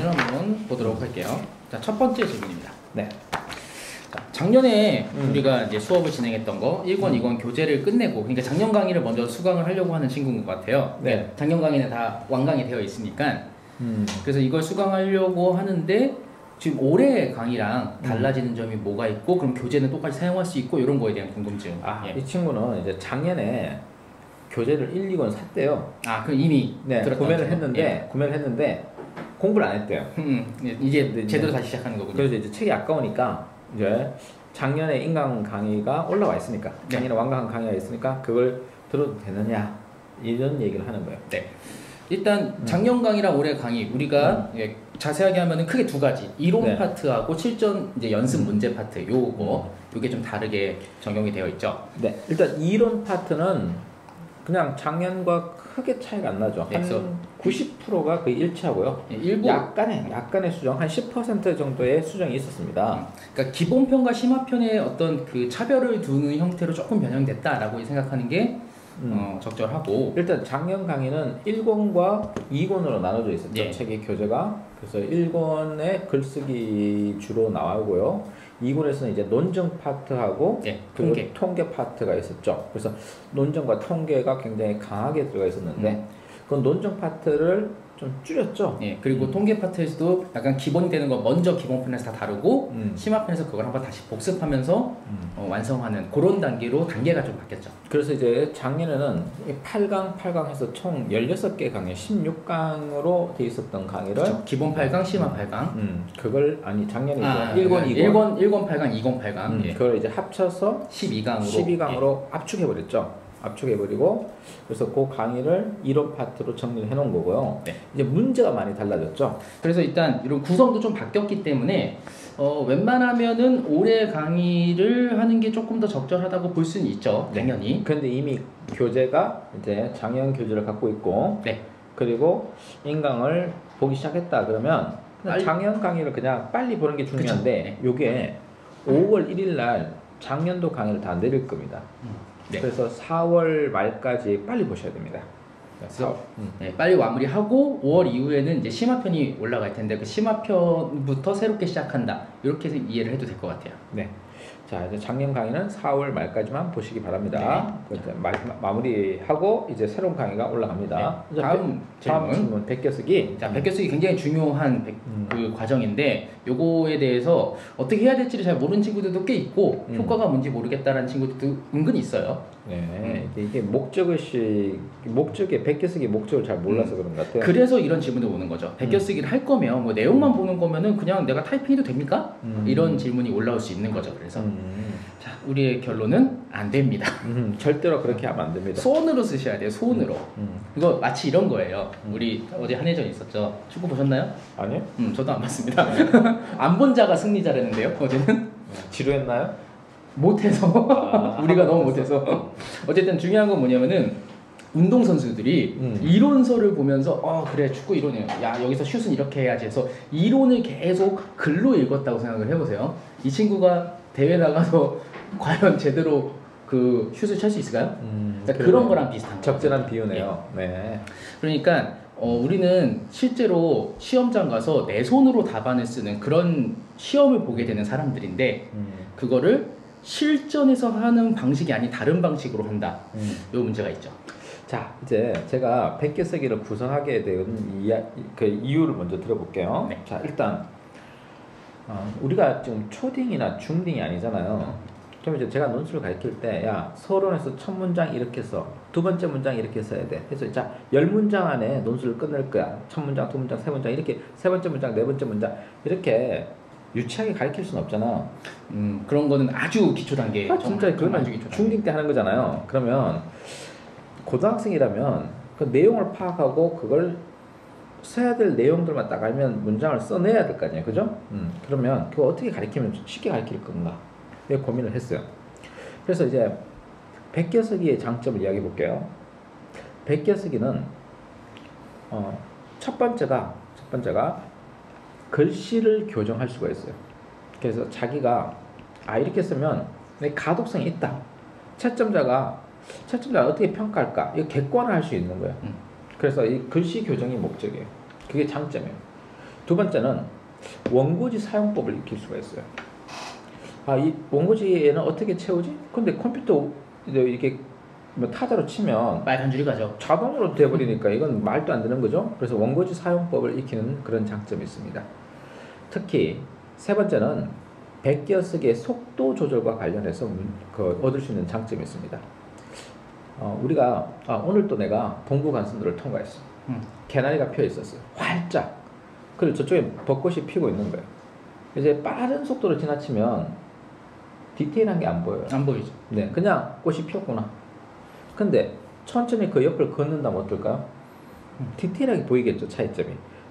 질문을 한번 보도록 할게요. 자, 첫 번째 질문입니다. 네. 자, 작년에 우리가 이제 수업을 진행했던 거 1권, 2권 교재를 끝내고, 그러니까 작년 강의를 먼저 수강을 하려고 하는 친구인 것 같아요. 네. 작년 강의는 다 완강이 되어 있으니까. 그래서 이걸 수강하려고 하는데 지금 올해 강의랑 달라지는 점이 뭐가 있고, 그럼 교재는 똑같이 사용할 수 있고, 이런 거에 대한 궁금증. 이 친구는 이제 작년에 교재를 1, 2권 샀대요. 그럼 이미 구매를 했는데 공부를 안 했대요. 이제 제대로 다시 시작하는 거군요. 그래서 이제 책이 아까우니까 이제 작년에 인강 강의가 올라와 있으니까, 작년에 완강한 강의가 있으니까 그걸 들어도 되느냐, 이런 얘기를 하는 거예요. 네. 일단 작년 강의랑 올해 강의 우리가 자세하게 하면은 크게 두 가지, 이론 파트하고 실전 이제 연습 문제 파트, 요게 좀 다르게 적용이 되어 있죠. 네. 일단 이론 파트는 그냥 작년과 크게 차이가 안 나죠. 한 90%가 거의 일치하고요. 일부 약간의 수정, 한 10% 정도의 수정이 있었습니다. 그러니까 기본편과 심화편의 어떤 그 차별을 두는 형태로 조금 변형됐다라고 생각하는 게 적절하고, 일단 작년 강의는 1권과 2권으로 나눠져 있었죠. 책의 교재가. 그래서 1권에 글쓰기 주로 나오고요. 2권에서는 이제 논증 파트하고 통계 파트가 있었죠. 그래서 논증과 통계가 굉장히 강하게 들어가 있었는데 그 논증 파트를 좀 줄였죠. 그리고 통계 파트에서도 약간 기본이 되는 거 먼저 기본편에서 다 다루고 심화편에서 그걸 한번 다시 복습하면서 완성하는 그런 단계로 단계가 좀 바뀌었죠. 그래서 이제 작년에는 8강 해서 총 16개 강의 16강으로 돼 있었던 강의를, 그렇죠. 기본 8강, 심화 8강. 그걸 작년에 이제 1권 8강, 2권 8강. 그걸 이제 합쳐서 12강으로 압축해버렸죠. 압축해버리고, 그래서 그 강의를 이론 파트로 정리를 해놓은 거고요. 이제 문제가 많이 달라졌죠. 그래서 일단 이런 구성도 좀 바뀌었기 때문에 웬만하면은 올해 강의를 하는 게 조금 더 적절하다고 볼 수는 있죠. 당연히. 그런데 이미 교재가 이제 작년 교재를 갖고 있고, 그리고 인강을 보기 시작했다 그러면 작년 강의를 그냥 빨리 보는 게 중요한데, 요게 5월 1일 날 작년도 강의를 다 내릴 겁니다. 그래서 4월 말까지 빨리 보셔야 됩니다. 그래서 빨리 마무리하고 5월 이후에는 이제 심화편이 올라갈 텐데, 그 심화편부터 새롭게 시작한다, 이렇게 해서 이해를 해도 될 것 같아요. 자, 이제 작년 강의는 4월 말까지만 보시기 바랍니다. 마무리하고 이제 새로운 강의가 올라갑니다. 다음 질문. 베껴쓰기. 자, 베껴쓰기 굉장히 중요한 그 과정인데, 요거에 대해서 어떻게 해야 될지를 잘 모르는 친구들도 꽤 있고, 효과가 뭔지 모르겠다라는 친구들도 은근히 있어요. 이게 목적의 베껴쓰기 목적을 잘 몰라서 그런 것 같아요. 그래서 이런 질문이 오는 거죠. 베껴쓰기를 할 거면 뭐 내용만 보는 거면은 그냥 내가 타이핑해도 됩니까? 이런 질문이 올라올 수 있는 거죠. 그래서 자, 우리의 결론은 안 됩니다. 절대로 그렇게 하면 안 됩니다. 손으로 쓰셔야 돼요. 손으로. 이거 마치 이런 거예요. 우리 어제 한예전 있었죠. 축구 보셨나요? 아니요. 저도 안 봤습니다. 안 본 자가 승리자라는데요. 어제는 지루했나요? 못해서 우리가 너무 못해서. 어쨌든 중요한 건 뭐냐면은 운동선수들이 이론서를 보면서 그래, 축구 이론이에요, 야 여기서 슛은 이렇게 해야지 해서 이론을 계속 글로 읽었다고 생각을 해보세요. 이 친구가 대회 나가서 과연 제대로 그 슛을 찰 수 있을까요? 그러니까 그런 거랑 비슷한 적절한 비유네요. 그러니까 우리는 실제로 시험장 가서 내 손으로 답안을 쓰는 그런 시험을 보게 되는 사람들인데, 그거를 실전에서 하는 방식이 아닌 다른 방식으로 한다. 요 문제가 있죠. 자, 이제 제가 베껴쓰기를 구성하게 된 그 이유를 먼저 들어볼게요. 자, 일단 우리가 지금 초딩이나 중딩이 아니잖아요. 그럼 이제 제가 논술을 가르칠 때, 야, 서론에서 첫 문장 이렇게 써, 두 번째 문장 이렇게 써야 돼. 그래서 자, 10문장 안에 논술을 끝낼 거야. 첫 문장, 두 문장, 세 문장, 이렇게 세 번째 문장, 네 번째 문장, 이렇게 유치하게 가르칠 수는 없잖아. 그런 거는 아주 기초 단계. 진짜 그러면 중딩 때 하는 거잖아요. 그러면 고등학생이라면 그 내용을 파악하고 그걸 써야 될 내용들만 딱 알면 문장을 써내야 될 거 아니에요, 그죠? 그러면 그거 어떻게 가르치면 쉽게 가르칠 건가? 내가 고민을 했어요. 그래서 이제 베껴쓰기의 장점을 이야기해 볼게요. 베껴쓰기는 첫 번째가 글씨를 교정할 수가 있어요. 그래서 자기가 이렇게 쓰면 내 가독성이 있다. 채점자가 어떻게 평가할까? 이거 객관화할 수 있는 거예요. 그래서 이 글씨 교정이 목적이에요. 그게 장점이에요. 두 번째는 원고지 사용법을 익힐 수가 있어요. 이 원고지에는 어떻게 채우지? 근데 컴퓨터 이렇게 뭐 타자로 치면 빨간 줄이 가죠. 자동으로 돼버리니까 이건 말도 안 되는 거죠. 그래서 원고지 사용법을 익히는 그런 장점이 있습니다. 특히 세 번째는 백기어쓰기의 속도 조절과 관련해서 얻을 수 있는 장점이 있습니다. 우리가 오늘 또 내가 동부 간선도를 통과했어. 개나리가 피어 있었어요. 활짝. 그리고 저쪽에 벚꽃이 피고 있는 거예요. 이제 빠른 속도로 지나치면 디테일한 게 안 보여요. 안 보이죠. 네, 그냥 꽃이 피었구나. 근데 천천히 그 옆을 걷는다면 어떨까요? 디테일하게 보이겠죠, 차이점이.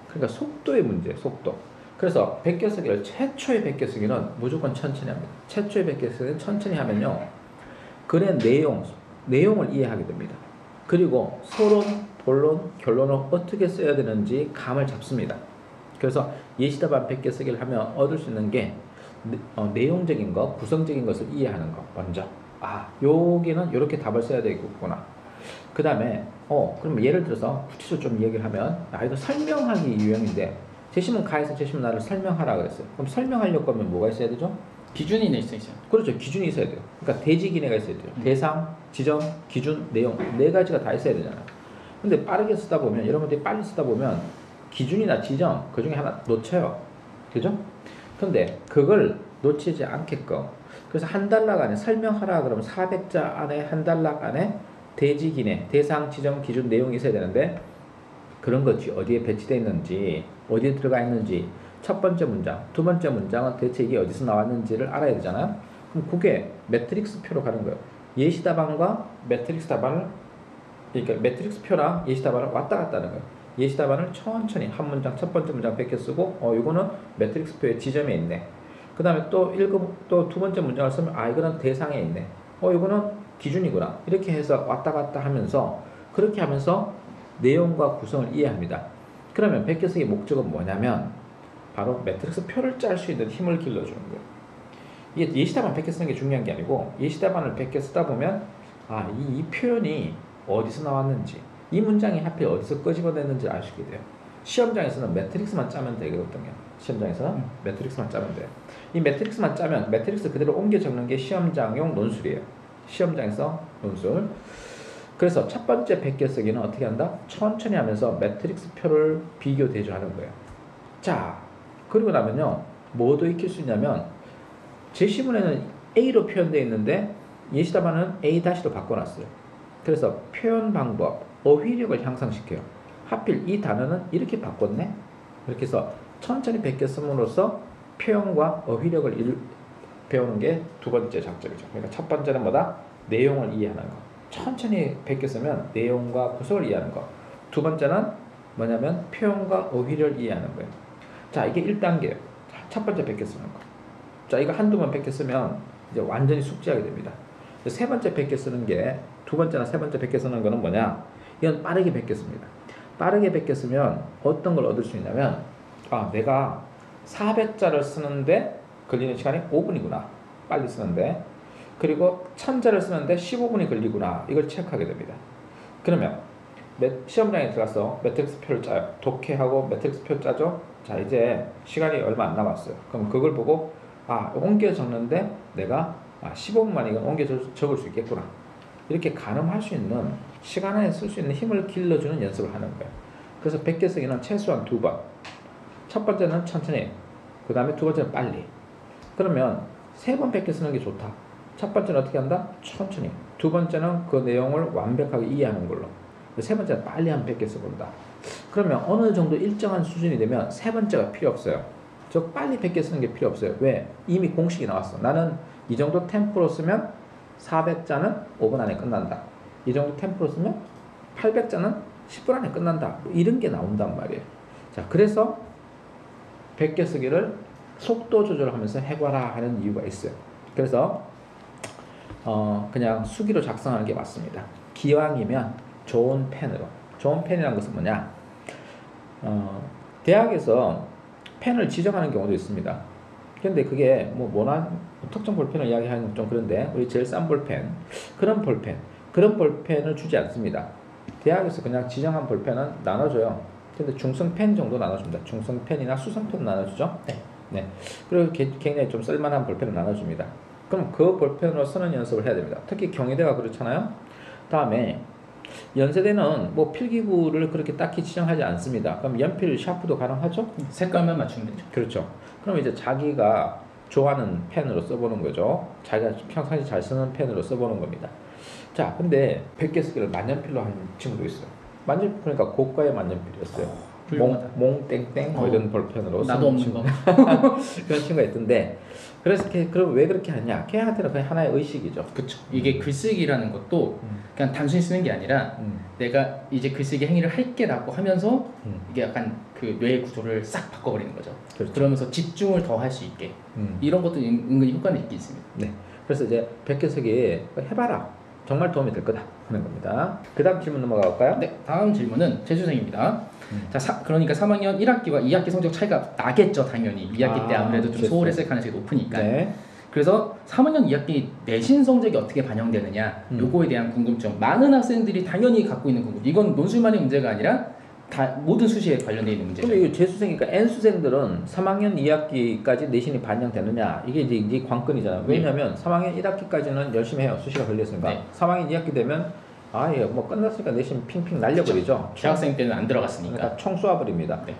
그러니까 속도의 문제, 속도. 그래서 백기어쓰기를 최초의 백기어쓰기는 무조건 천천히 합니다. 최초의 백기어쓰기는 천천히 하면요, 글의 내용을 이해하게 됩니다. 그리고 서론, 본론, 결론을 어떻게 써야 되는지 감을 잡습니다. 그래서 예시답안 백기어쓰기를 하면 얻을 수 있는 게 내용적인 것, 구성적인 것을 이해하는 것 먼저. 여기는 이렇게 답을 써야 되겠구나. 그 다음에 그럼 예를 들어서 구체적으로 좀 얘기를 하면 이거 설명하기 유형인데 제시문 가에서 제시문 나를 설명하라 그랬어요. 그럼 설명하려고 하면 뭐가 있어야 되죠? 기준이 있어요. 그렇죠. 기준이 있어야 돼요. 그러니까 대지기내가 있어야 돼요. 대상, 지점, 기준, 내용 네 가지가 다 있어야 되잖아요. 근데 빠르게 쓰다 보면 여러분들이 빨리 쓰다 보면 기준이나 지점 그 중에 하나 놓쳐요. 그죠? 근데 그걸 놓치지 않게끔 그래서 한 단락 안에 설명하라 그러면 400자 안에 한 단락 안에 대지기내, 대상, 지점, 기준, 내용이 있어야 되는데 그런 것이 어디에 배치되어 있는지 어디에 들어가 있는지 첫 번째 문장, 두 번째 문장은 대체 이게 어디서 나왔는지를 알아야 되잖아요. 그럼 그게 매트릭스 표로 가는 거예요. 예시 답안과 매트릭스 답안을 그러니까 매트릭스 표랑 예시 답안을 왔다 갔다 하는 거예요. 예시 답안을 천천히 한 문장 첫 번째 문장 100개 쓰고 이거는 매트릭스 표의 지점에 있네. 그 다음에 또 두 번째 문장을 쓰면 이거는 대상에 있네. 이거는 기준이구나. 이렇게 해서 왔다 갔다 하면서 그렇게 하면서 내용과 구성을 이해합니다. 그러면 백기어쓰기 목적은 뭐냐면 바로 매트릭스 표를 짤 수 있는 힘을 길러주는 거예요. 이게 예시답안 100개 쓰는 게 중요한 게 아니고 예시답안을 100개 쓰다 보면 이 표현이 어디서 나왔는지 이 문장이 하필 어디서 끄집어냈는지 알 수 있게 돼요. 시험장에서는 매트릭스만 짜면 되거든요. 시험장에서는 매트릭스만 짜면 돼요. 이 매트릭스만 짜면 매트릭스 그대로 옮겨 적는 게 시험장용 논술이에요. 시험장에서 논술. 그래서 첫 번째 백기어쓰기는 어떻게 한다? 천천히 하면서 매트릭스 표를 비교 대조하는 거예요. 자, 그리고 나면요, 뭐도 익힐 수 있냐면 제시문에는 A로 표현되어 있는데 예시답안은 A-로 바꿔놨어요. 그래서 표현 방법, 어휘력을 향상시켜요. 하필 이 단어는 이렇게 바꿨네? 이렇게 해서 천천히 베껴 씀으로써 표현과 어휘력을 배우는 게 두 번째 장점이죠. 그러니까 첫 번째는 뭐다? 내용을 이해하는 거. 천천히 베껴 쓰면 내용과 구성을 이해하는 거. 두 번째는 뭐냐면 표현과 어휘를 이해하는 거예요. 자, 이게 1단계예요. 첫 번째 베껴 쓰는 거. 자, 이거 한두 번 베껴 쓰면 이제 완전히 숙지하게 됩니다. 세 번째 베껴 쓰는 게 두 번째나 세 번째 베껴 쓰는 거는 뭐냐? 이건 빠르게 베껴 씁니다. 빠르게 베껴 쓰면 어떤 걸 얻을 수 있냐면 내가 400자를 쓰는데 걸리는 시간이 5분이구나. 빨리 쓰는데. 그리고 1000자를 쓰는데 15분이 걸리구나. 이걸 체크하게 됩니다. 그러면 시험장에 들어가서 매트릭스 표를 짜요. 독해하고 매트릭스 표 짜죠. 자, 이제 시간이 얼마 안 남았어요. 그럼 그걸 보고 옮겨 적는데 내가 15분 만에 이건 옮겨 적을 수 있겠구나. 이렇게 가늠할 수 있는 시간 안에 쓸 수 있는 힘을 길러주는 연습을 하는 거예요. 그래서 백기어쓰기는 최소한 2번. 첫 번째는 천천히, 그 다음에 두 번째는 빨리. 그러면 3번 베껴 쓰는 게 좋다. 첫 번째는 어떻게 한다? 천천히. 두 번째는 그 내용을 완벽하게 이해하는 걸로. 세 번째는 빨리 한번 베껴 써본다. 그러면 어느 정도 일정한 수준이 되면 세 번째가 필요 없어요. 즉 빨리 베껴 쓰는 게 필요 없어요. 왜? 이미 공식이 나왔어. 나는 이 정도 템포로 쓰면 400자는 5분 안에 끝난다. 이 정도 템포로 쓰면 800자는 10분 안에 끝난다. 이런 게 나온단 말이에요. 자, 그래서 베껴 쓰기를 속도 조절하면서 해봐라 하는 이유가 있어요. 그래서 그냥 수기로 작성하는 게 맞습니다. 기왕이면 좋은 펜으로. 좋은 펜이라는 것은 뭐냐? 대학에서 펜을 지정하는 경우도 있습니다. 근데 그게 특정 볼펜을 이야기하는 건 좀 그런데 우리 제일 싼 볼펜, 그런 볼펜을 주지 않습니다. 대학에서 그냥 지정한 볼펜은 나눠줘요. 근데 중성펜 정도 나눠줍니다. 중성펜이나 수성펜 나눠주죠. 네. 네. 그리고 굉장히 좀 쓸만한 볼펜을 나눠줍니다. 그럼 그 볼펜으로 쓰는 연습을 해야 됩니다. 특히 경희대가 그렇잖아요. 다음에 연세대는 뭐 필기구를 그렇게 딱히 지정하지 않습니다. 그럼 연필 샤프도 가능하죠? 색깔만 맞추면 되죠. 그렇죠. 그럼 이제 자기가 좋아하는 펜으로 써보는 거죠. 자기가 평상시 잘 쓰는 펜으로 써보는 겁니다. 자, 근데 100개 쓰기를 만년필로 한 친구도 있어요. 만년필 그러니까 고가의 만년필이었어요. 몽땡땡 뭐 이런 볼펜으로 나도 없는 거. 그런 친구가 있던데, 그래서 그럼 왜 그렇게 하냐? 걔한테는 그냥 하나의 의식이죠. 그렇죠. 이게 글쓰기라는 것도 그냥 단순히 쓰는 게 아니라 내가 이제 글쓰기 행위를 할게라고 하면서 이게 약간 그 뇌의 구조를 싹 바꿔버리는 거죠. 그렇죠. 그러면서 집중을 더 할 수 있게 이런 것도 은근히 효과는 있긴 있습니다. 네. 그래서 이제 100개 쓰기 해봐라. 정말 도움이 될 거다 하는 겁니다. 그 다음 질문 넘어가 볼까요? 네, 다음 질문은 재수생입니다. 자, 그러니까 3학년 1학기와 2학기 성적 차이가 나겠죠, 당연히. 2학기 때 아무래도 좀 소홀했을 가능성이 높으니까. 네. 그래서 3학년 2학기 내신 성적이 어떻게 반영되느냐, 요거에 대한 궁금증. 많은 학생들이 당연히 갖고 있는 궁금증. 이건 논술만의 문제가 아니라 다 모든 수시에 관련되어 있는 문제죠. 근데 이거 재수생이니까 N수생들은 3학년 2학기까지 내신이 반영되느냐, 이게 이제 관건이잖아요. 왜냐하면 3학년 1학기까지는 열심히 해요. 수시가 걸렸으니까. 네. 3학년 2학기 되면 아예 뭐 끝났으니까 내신 핑핑 날려버리죠. 그렇죠. 재학생 때는 안 들어갔으니까. 그러니까 총 쏘아버립니다. 네.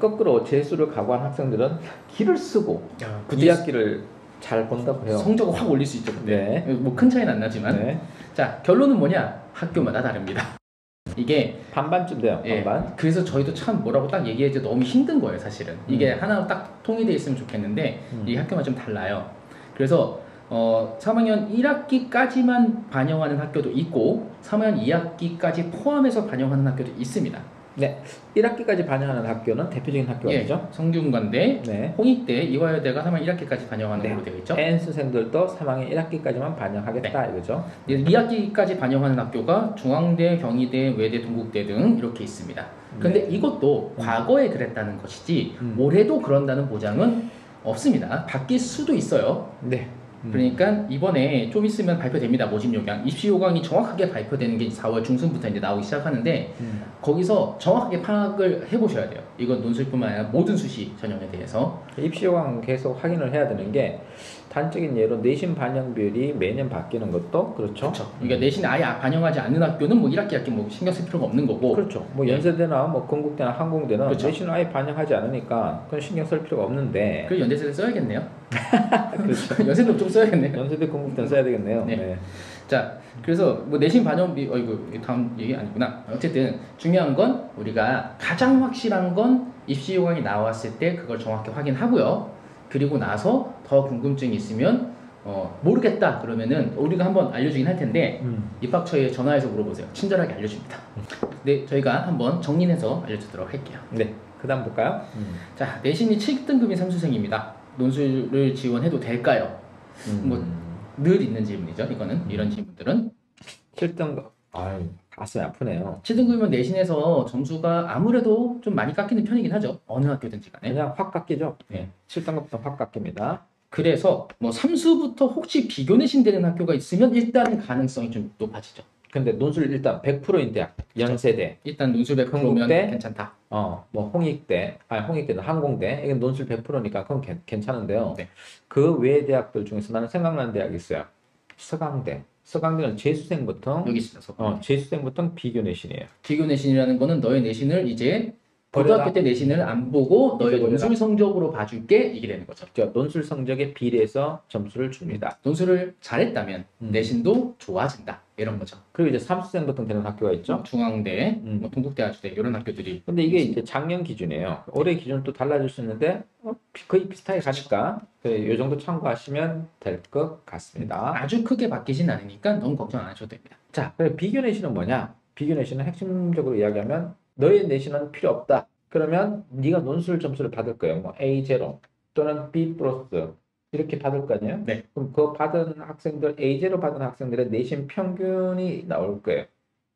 거꾸로 재수를 각오한 학생들은 기를 쓰고 2학기를 잘 본다고 해요. 성적을 확 올릴 수 있죠. 네. 뭐 큰 차이는 안 나지만. 네. 자, 결론은 뭐냐? 학교마다 다릅니다. 이게 반반쯤 돼요. 예, 반반. 그래서 저희도 참 뭐라고 딱 얘기하기 너무 힘든 거예요, 사실은. 이게 하나 딱 통일돼 있으면 좋겠는데 이 학교만 좀 달라요. 그래서 3학년 1학기까지만 반영하는 학교도 있고 3학년 2학기까지 포함해서 반영하는 학교도 있습니다. 네, 1학기까지 반영하는 학교는 대표적인 학교가 예, 있죠. 성균관대, 네. 홍익대, 이화여대가 3학년 1학기까지 반영하는 걸로 되어 있죠. N수생들도 3학년 1학기까지만 반영하겠다 이거죠. 2학기까지 반영하는 학교가 중앙대, 경희대, 외대, 동국대 등 이렇게 있습니다. 근데 이것도 과거에 그랬다는 것이지 올해도 그런다는 보장은 없습니다. 바뀔 수도 있어요. 네. 그러니까 이번에 좀 있으면 발표됩니다. 모집 요강, 입시 요강이 정확하게 발표되는 게 4월 중순부터 이제 나오기 시작하는데 거기서 정확하게 파악을 해보셔야 돼요. 이건 논술뿐만 아니라 모든 수시 전형에 대해서 입시 요강 계속 확인을 해야 되는 게, 단적인 예로 내신 반영비율이 매년 바뀌는 것도 그렇죠. 그렇죠. 그러니까 내신에 아예 반영하지 않는 학교는 뭐 1학기 학기 뭐 신경 쓸 필요가 없는 거고. 그렇죠. 뭐 연세대나 뭐 건국대나 항공대는 그렇죠. 내신을 아예 반영하지 않으니까 그건 신경 쓸 필요가 없는데. 그 연대세를 써야겠네요. 그렇죠. 연세도 좀 써야겠네요. 연세대 건국대는 써야 되겠네요. 네. 네. 자, 그래서 뭐 내신 반영비, 이거 다음 얘기 아니구나. 어쨌든 중요한 건 우리가 가장 확실한 건 입시 요강이 나왔을 때 그걸 정확히 확인하고요. 그리고 나서 더 궁금증이 있으면 모르겠다 그러면은 우리가 한번 알려주긴 할 텐데 입학처에 전화해서 물어보세요. 친절하게 알려줍니다. 네, 저희가 한번 정리해서 알려주도록 할게요. 네. 그 다음 볼까요? 자, 내신이 7등급인 삼수생입니다. 논술을 지원해도 될까요? 뭐 늘 있는 질문이죠. 이거는 이런 질문들은 7등급. 아유, 가슴이 아프네요. 7등급이면 내신에서 점수가 아무래도 좀 많이 깎이는 편이긴 하죠. 어느 학교든지 간에. 그냥 확 깎이죠. 네. 7등급부터 확 깎입니다. 그래서 뭐 삼수부터 혹시 비교 내신 되는 학교가 있으면 일단 가능성이 좀 높아지죠. 근데 논술 일단 100%인 대학, 연세대, 일단 논술 100%면 건국대? 괜찮다. 뭐 홍익대는 항공대, 이건 논술 100%니까 그건 괜찮은데요. 네. 그 외 대학들 중에서 나는 생각나는 대학이 있어요. 서강대. 서강대는 재수생부터 여기 있어서 재수생부터 비교 내신이에요. 비교 내신이라는 거는 너의 내신을 이제 고등학교 버려라. 때 내신을 안 보고 너의 버려라. 논술 성적으로 봐줄게 이게 되는 거죠. 논술 성적에 비례해서 점수를 줍니다. 논술을 잘했다면 내신도 좋아진다 이런 거죠. 그리고 이제 삼수생부터 되는 학교가 있죠. 중앙대, 뭐 동국대, 아주대 이런 학교들이. 근데 이게 이제 작년 기준이에요. 올해 기준은 또 달라질 수 있는데 거의 비슷하게 가니까 이 정도 참고하시면 될 것 같습니다. 아주 크게 바뀌진 않으니까 너무 걱정 안 하셔도 됩니다. 자, 그럼 비교 내신은 뭐냐? 비교 내신은 핵심적으로 이야기하면 너의 내신은 필요 없다. 그러면 네가 논술 점수를 받을 거예요. 뭐 A0 또는 B 플러스 이렇게 받을 거 아니에요? 네. 그럼 그 받은 학생들, A0 받은 학생들의 내신 평균이 나올 거예요.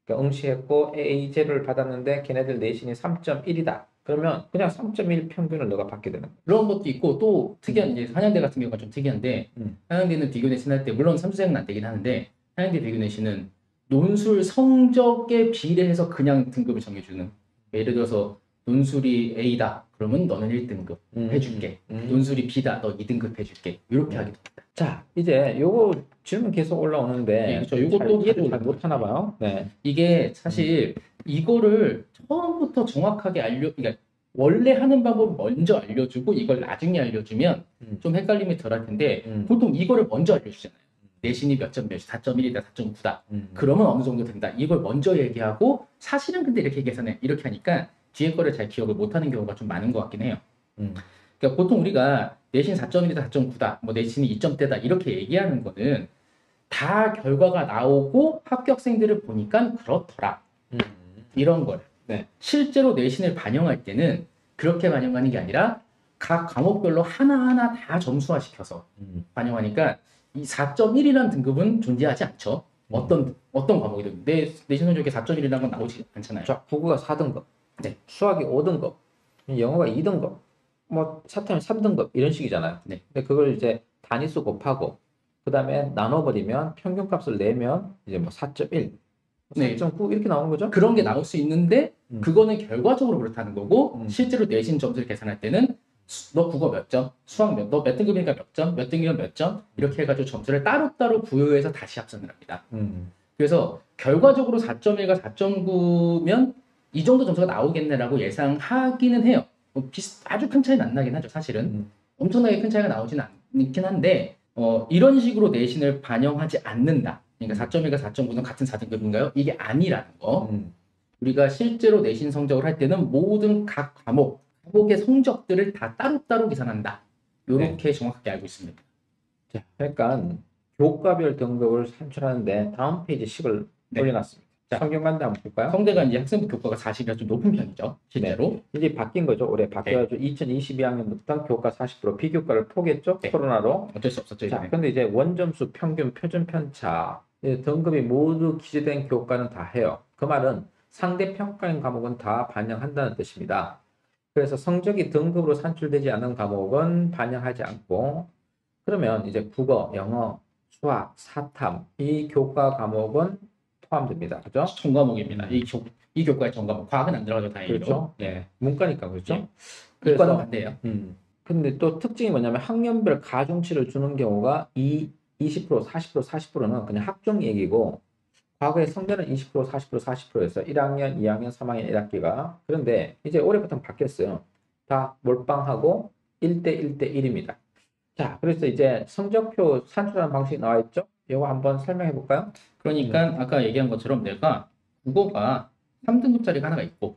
그러니까 응시했고 A0를 받았는데 걔네들 내신이 3.1이다. 그러면 그냥 3.1 평균을 너가 받게 되는 거예요. 그런 것도 있고 또 특이한 이제 한양대 같은 경우가 좀 특이한데 한양대는 비교 내신 할 때 물론 삼수생은 안 되긴 하는데 한양대 비교 내신은 논술 성적에 비례해서 그냥 등급을 정해주는, 예를 들어서 논술이 A다. 그러면 너는 1등급 해줄게. 논술이 B다. 너 2등급 해줄게. 이렇게 하게 됩니다. 자, 이제 요거 질문 계속 올라오는데 네, 그렇죠. 요것도 이해를 잘 못하나 봐요. 네. 이게 사실 이거를 처음부터 정확하게 그러니까 원래 하는 방법을 먼저 알려주고 이걸 나중에 알려주면 좀 헷갈림이 덜 할 텐데 보통 이거를 먼저 알려주잖아요. 내신이 몇 점 몇이 4.1이다, 4.9다. 그러면 어느 정도 된다. 이걸 먼저 얘기하고 사실은 근데 이렇게 계산해. 이렇게 하니까 뒤에 거를 잘 기억을 못하는 경우가 좀 많은 것 같긴 해요. 그러니까 보통 우리가 내신 4.1이다, 4.9다, 뭐 내신이 2점대다 이렇게 얘기하는 거는 다 결과가 나오고 합격생들을 보니까 그렇더라. 이런 거예요. 네. 실제로 내신을 반영할 때는 그렇게 반영하는 게 아니라 각 과목별로 하나하나 다 점수화시켜서 반영하니까 이 4.1이라는 등급은 존재하지 않죠. 어떤 과목이든 내신 성적에 4.1이라는 건 나오지 않잖아요. 자, 국어가 4등급, 네. 수학이 5등급, 영어가 2등급, 뭐 사탐이 3등급 이런 식이잖아요. 네. 근데 그걸 이제 단위수 곱하고 그 다음에 나눠버리면 평균값을 내면 이제 뭐 4.1, 4.9 이렇게 나오는 거죠? 그런 게 나올 수 있는데 그거는 결과적으로 그렇다는 거고 실제로 내신 점수를 계산할 때는 너 국어 몇 점, 수학 너 몇 등급이니까 몇 점, 몇 등급이면 몇 점 이렇게 해가지고 점수를 따로따로 부여해서 다시 합산을 합니다. 그래서 결과적으로 4.1과 4.9면 이 정도 점수가 나오겠네라고 예상하기는 해요. 뭐 아주 큰 차이는 안 나긴 하죠, 사실은. 엄청나게 큰 차이가 나오지는 않긴 한데 이런 식으로 내신을 반영하지 않는다. 그러니까 4.1과 4.9는 같은 4등급인가요? 이게 아니라는 거. 우리가 실제로 내신 성적을 할 때는 모든 각 과목의 성적들을 다 따로따로 계산한다. 이렇게 정확하게 알고 있습니다. 자, 그러니까 교과별 등급을 산출하는데 다음 페이지 식을 올려놨습니다. 자, 성균관대 한번 볼까요? 성대가 이제 학생부 교과가 40이라 좀 높은 편이죠, 실제로. 이제 바뀐 거죠. 올해 바뀌어가지고 2022학년부터 교과 40%, 비교과를 포기했죠. 코로나로. 어쩔 수 없었죠. 자, 근데 이제 원점수, 평균, 표준 편차 등급이 모두 기재된 교과는 다 해요. 그 말은 상대 평가인 과목은 다 반영한다는 뜻입니다. 그래서 성적이 등급으로 산출되지 않은 과목은 반영하지 않고, 그러면 이제 국어, 영어, 수학, 사탐 이 교과 과목은 포함됩니다. 그죠? 전과목입니다. 이 교과의 전과목. 과학은 안 들어가죠, 다행히도. 그렇죠. 네. 문과니까 그렇죠. 네. 이과는 반대예요. 근데 또 특징이 뭐냐면 학년별 가중치를 주는 경우가 20%, 40%, 40%는 그냥 학종 얘기고, 과거에 성대는 20%, 40%, 40%였어. 1학년, 2학년, 3학년 1학기가. 그런데 이제 올해부터는 바뀌었어요. 다 몰빵하고 1대 1대 1입니다. 자, 그래서 이제 성적표 산출하는 방식이 나와 있죠? 이거 한번 설명해 볼까요? 그러니까 아까 얘기한 것처럼 내가 국어가 3등급짜리가 하나가 있고,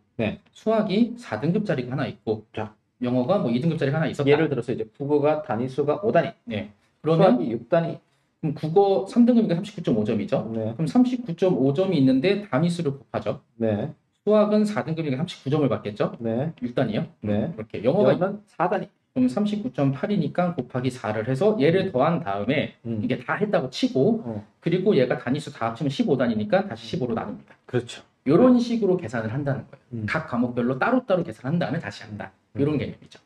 수학이 4등급짜리가 하나 있고, 자, 영어가 뭐 2등급짜리가 하나 있었다. 예를 들어서 이제 국어가 단위수가 5단위. 네. 그러면 수학이 6단위. 그럼 국어 3등급이니까 39.5점이죠. 네. 그럼 39.5점이 있는데 단위수를 곱하죠. 네. 수학은 4등급이니까 39점을 받겠죠. 네. 6단위요. 네. 그렇게 영어는 4단위. 그럼 39.8이니까 곱하기 4를 해서 얘를 더한 다음에 이게 다 했다고 치고 그리고 얘가 단위수 다 합치면 15단위니까 다시 15로 나눕니다. 그렇죠. 이런 식으로 계산을 한다는 거예요. 각 과목별로 따로따로 계산한 다음에 다시 한다. 이런 개념이죠.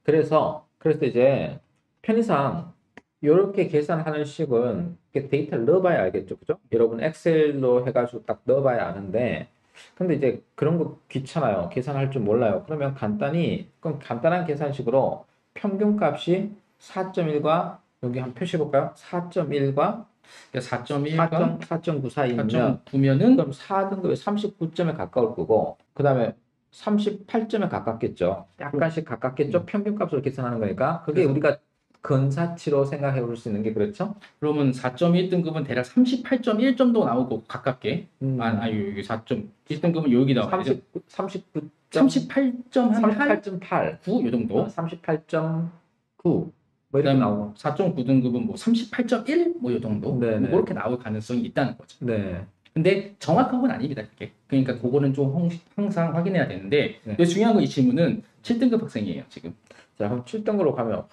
그래서 이제 편의상 이렇게 계산하는 식은 데이터를 넣어봐야 알겠죠, 그죠? 여러분 엑셀로 해가지고 딱 넣어봐야 아는데, 근데 이제 그런 거 귀찮아요. 계산할 줄 몰라요. 그러면 그럼 간단한 계산식으로 평균값이 4.1과 여기 한 표시 볼까요? 4.1과 4.1과 4.9 사이면 4.9면은 그럼 4등급에 39점에 가까울 거고, 그 다음에 38점에 가깝겠죠. 약간씩 가깝겠죠. 평균값으로 계산하는 거니까 그게 우리가 근사치로 생각해 볼 수 있는 게 그렇죠? 그러면 4.1등급은 대략 38.1점 정도 나오고 가깝게. 여기 4.1등급은 여기 나와요. 38.8 9 요 정도. 38.9 뭐 이렇게 나오고 4.9등급은 뭐 38.1 뭐 요 정도. 뭐 그렇게 나올 가능성이 있다는 거죠. 네. 근데 정확한 건 아닙니다, 그게. 그러니까 그거는 좀 항상 확인해야 되는데 근데 중요한 건 이 질문은 7등급 학생이에요, 지금. 자, 그럼 7등급으로 가면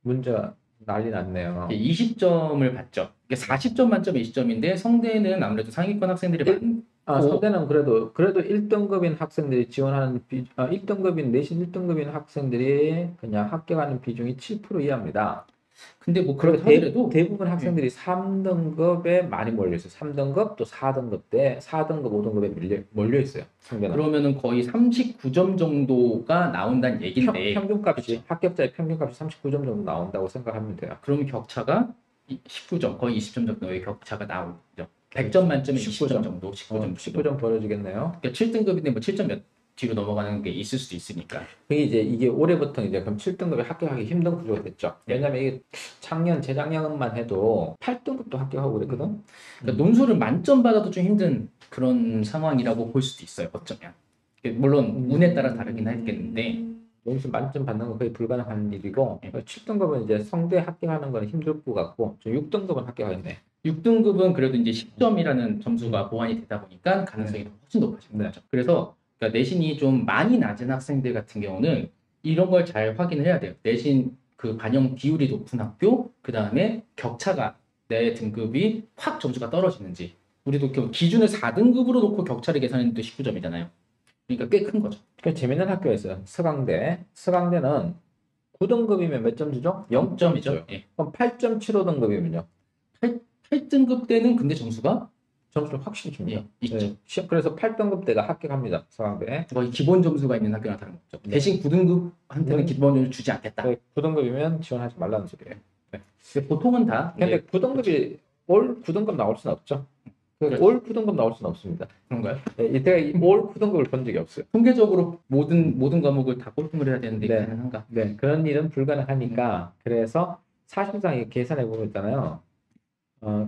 문제가 난리 났네요. 20점을 받죠. 40점 만점에 20점인데 성대는 아무래도 상위권 학생들이 많고 성대는 그래도 1등급인 학생들이 지원하는 1등급인 내신 1등급인 학생들이 그냥 합격하는 비중이 7% 이하입니다. 근데 뭐 그리고 그렇다 하더라도 대부분 학생들이 3등급에 많이 몰려 있어요. 3등급 또 4등급 때 4등급, 5등급에 몰려 있어요. 상대는. 그러면은 거의 39점 정도가 나온다는 얘긴데 평균값이 그쵸? 합격자의 평균값이 39점 정도 나온다고 생각하면 돼요. 그러면 격차가 19점, 거의 20점 정도의 격차가 나오죠. 100점 만점에 20점 정도, 19점 19점 벌어지겠네요. 그러니까 7등급인데 뭐 7점 몇 뒤로 넘어가는 게 있을 수도 있으니까. 이게 올해부터 이제 그럼 7등급에 합격하기 힘든 구조가 됐죠. 왜냐면 이게 작년, 재작년만 해도 8등급도 합격하고 그랬거든. 그러니까 논술을 만점 받아도 좀 힘든 그런 상황이라고 볼 수도 있어요. 어쩌면. 물론 운에 따라 다르긴 하겠는데. 논술 만점 받는 건 거의 불가능한 일이고 7등급은 이제 성대 합격하는 건 힘들 것 같고 6등급은 합격하겠네. 6등급은 그래도 이제 10점이라는 점수가 보완이 되다 보니까 가능성이 훨씬 높아지는 거죠. 그래서 그러니까 내신이 좀 많이 낮은 학생들 같은 경우는 이런 걸 잘 확인을 해야 돼요. 내신 그 반영 비율이 높은 학교, 그 다음에 격차가 내 등급이 확 점수가 떨어지는지. 우리도 기준을 4등급으로 놓고 격차를 계산했는데 19점이잖아요. 그러니까 꽤 큰 거죠. 그 재밌는 학교가 있어요. 서강대. 서강대는 9등급이면 몇 점 주죠? 0점이죠. 예. 그럼 8.75등급이면요? 8등급 때는 근데 점수를 확실히 줍니다. 예, 있죠. 네. 그래서 8등급 때가 합격합니다. 서강대. 거의 기본 점수가 있는 학교랑 다른 거죠. 네. 대신 9등급한테는 기본을 주지 않겠다. 9등급이면 지원하지 말라는 소리예요. 네. 보통은 다. 근데 9등급이 올 9등급 나올 수는 없죠. 그렇죠. 올 9등급 나올 수는 없습니다. 그런가요? 네, 이때가 올 9등급을 본 적이 없어요. 통계적으로 모든 과목을 다 꼴등을 해야 되는데 네. 가능한가? 네, 그런 일은 불가능하니까 그래서 사실상 계산해 보면 있잖아요.